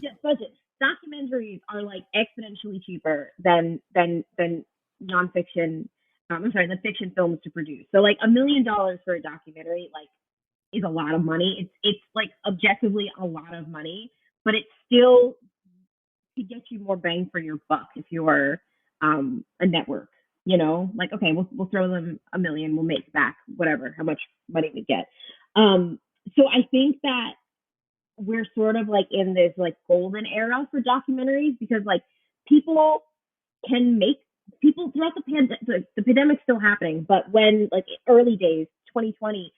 Yes, budget. Documentaries are like exponentially cheaper than nonfiction. The fiction films to produce. So like $1 million for a documentary like is a lot of money. It's like objectively a lot of money, but it's still to get you more bang for your buck if you're a network. You know, like, okay, we'll throw them $1 million, we'll make back whatever, how much money we get. So I think that we're sort of like in this like golden era for documentaries because like people throughout the pandemic's still happening, but when like early days, 2020,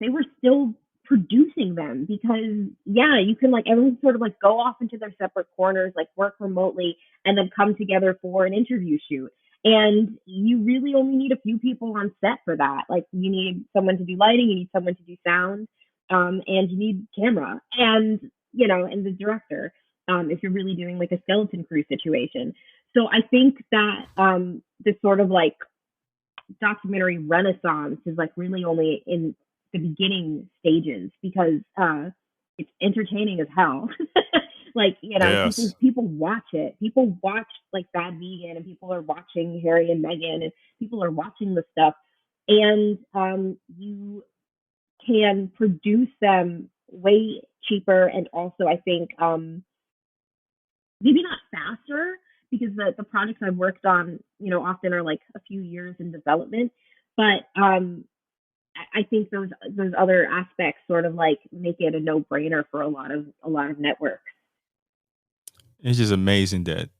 they were still producing them because you can like everyone sort of like go off into their separate corners, like work remotely and then come together for an interview shoot. And you really only need a few people on set for that. Like you need someone to do lighting, you need someone to do sound, and you need camera and, you know, and the director, if you're really doing like a skeleton crew situation. So I think that this sort of like documentary renaissance is like really only in the beginning stages because it's entertaining as hell. Like, you know, yes. people watch it. People watch like Bad Vegan and people are watching Harry and Meghan and people are watching the stuff. And you can produce them way cheaper and also I think maybe not faster because the projects I've worked on, you know, often are like a few years in development. But I think those other aspects sort of like make it a no-brainer for a lot of networks. It's just amazing that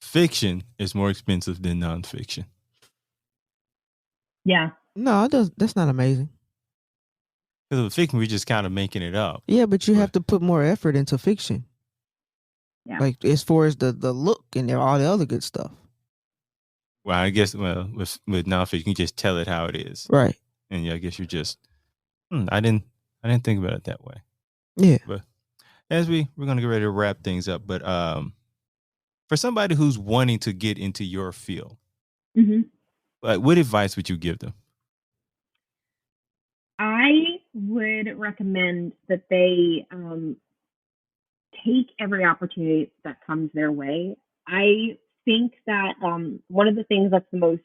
fiction is more expensive than nonfiction. Yeah. No, that's not amazing. Because with fiction, we're just kind of making it up. Yeah, but you have to put more effort into fiction. Yeah. Like as far as the look and all the other good stuff. Well, I guess with nonfiction, you can just tell it how it is. Right. And yeah, I guess you just I didn't think about it that way. Yeah. But as we're gonna get ready to wrap things up, but for somebody who's wanting to get into your field, what advice would you give them? I would recommend that they take every opportunity that comes their way. I think that one of the things that's the most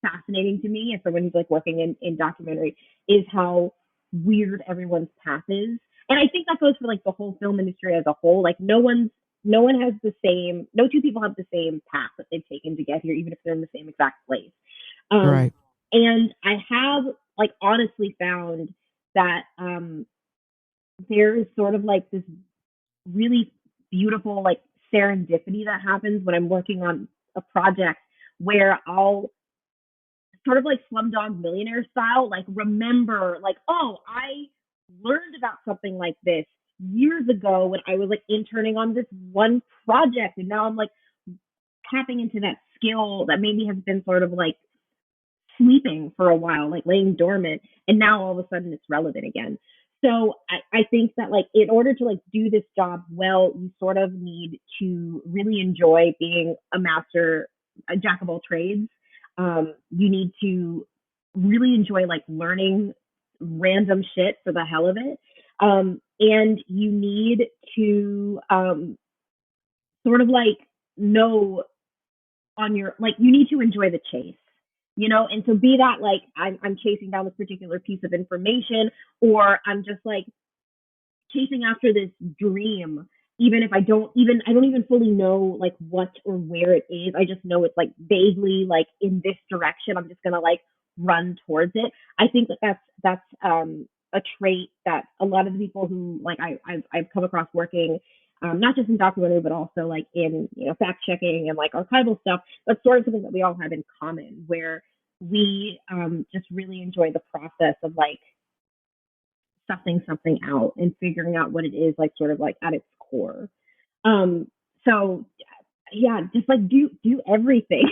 fascinating to me, and for someone who's like working in documentary, is how weird everyone's path is. And I think that goes for like the whole film industry as a whole. Like no two people have the same path that they've taken to get here, even if they're in the same exact place. Right. And I have like honestly found that there is sort of like this really beautiful like serendipity that happens when I'm working on a project where I'll sort of like Slumdog Millionaire style, like remember like, oh, I learned about something like this years ago when I was like interning on this one project. And now I'm like tapping into that skill that maybe has been sort of like sleeping for a while, like laying dormant. And now all of a sudden it's relevant again. So I think that like in order to like do this job well, you sort of need to really enjoy being a jack of all trades. You need to really enjoy like learning random shit for the hell of it. And you need to sort of like know you need to enjoy the chase, you know? And so be that like I'm chasing down this particular piece of information, or I'm just like chasing after this dream, even if I don't even fully know like what or where it is. I just know it's like vaguely like in this direction. I'm just gonna like run towards it. I think that's a trait that a lot of the people who like I've come across working, not just in documentary, but also like in, you know, fact checking and like archival stuff. That's sort of something that we all have in common, where we just really enjoy the process of like sussing something out and figuring out what it is, like sort of like at its core. So yeah, just like do everything.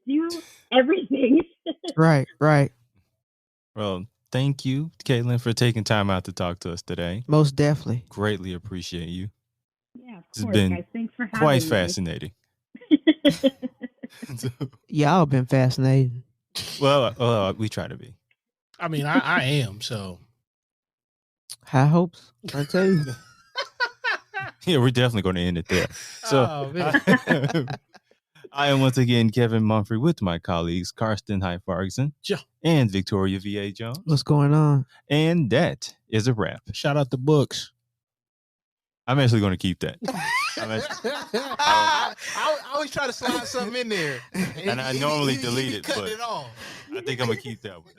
Do everything. Right. Well, thank you, Caitlin, for taking time out to talk to us today. Most definitely. Greatly appreciate you. Yeah, of It's course, been guys. Thanks for having quite me. fascinating. Y'all been fascinating. Well, we try to be. I mean, I am, so. High hopes, I tell you. Yeah, we're definitely going to end it there. So, Oh, man. I am once again Kevin Mumphrey with my colleagues Karsten Heifargsen and Victoria V.A. Jones. What's going on? And that is a wrap. Shout out the books. I'm actually going to keep that. I always try to slide something in there. And I normally delete it, cut but it off. I think I'm going to keep that one.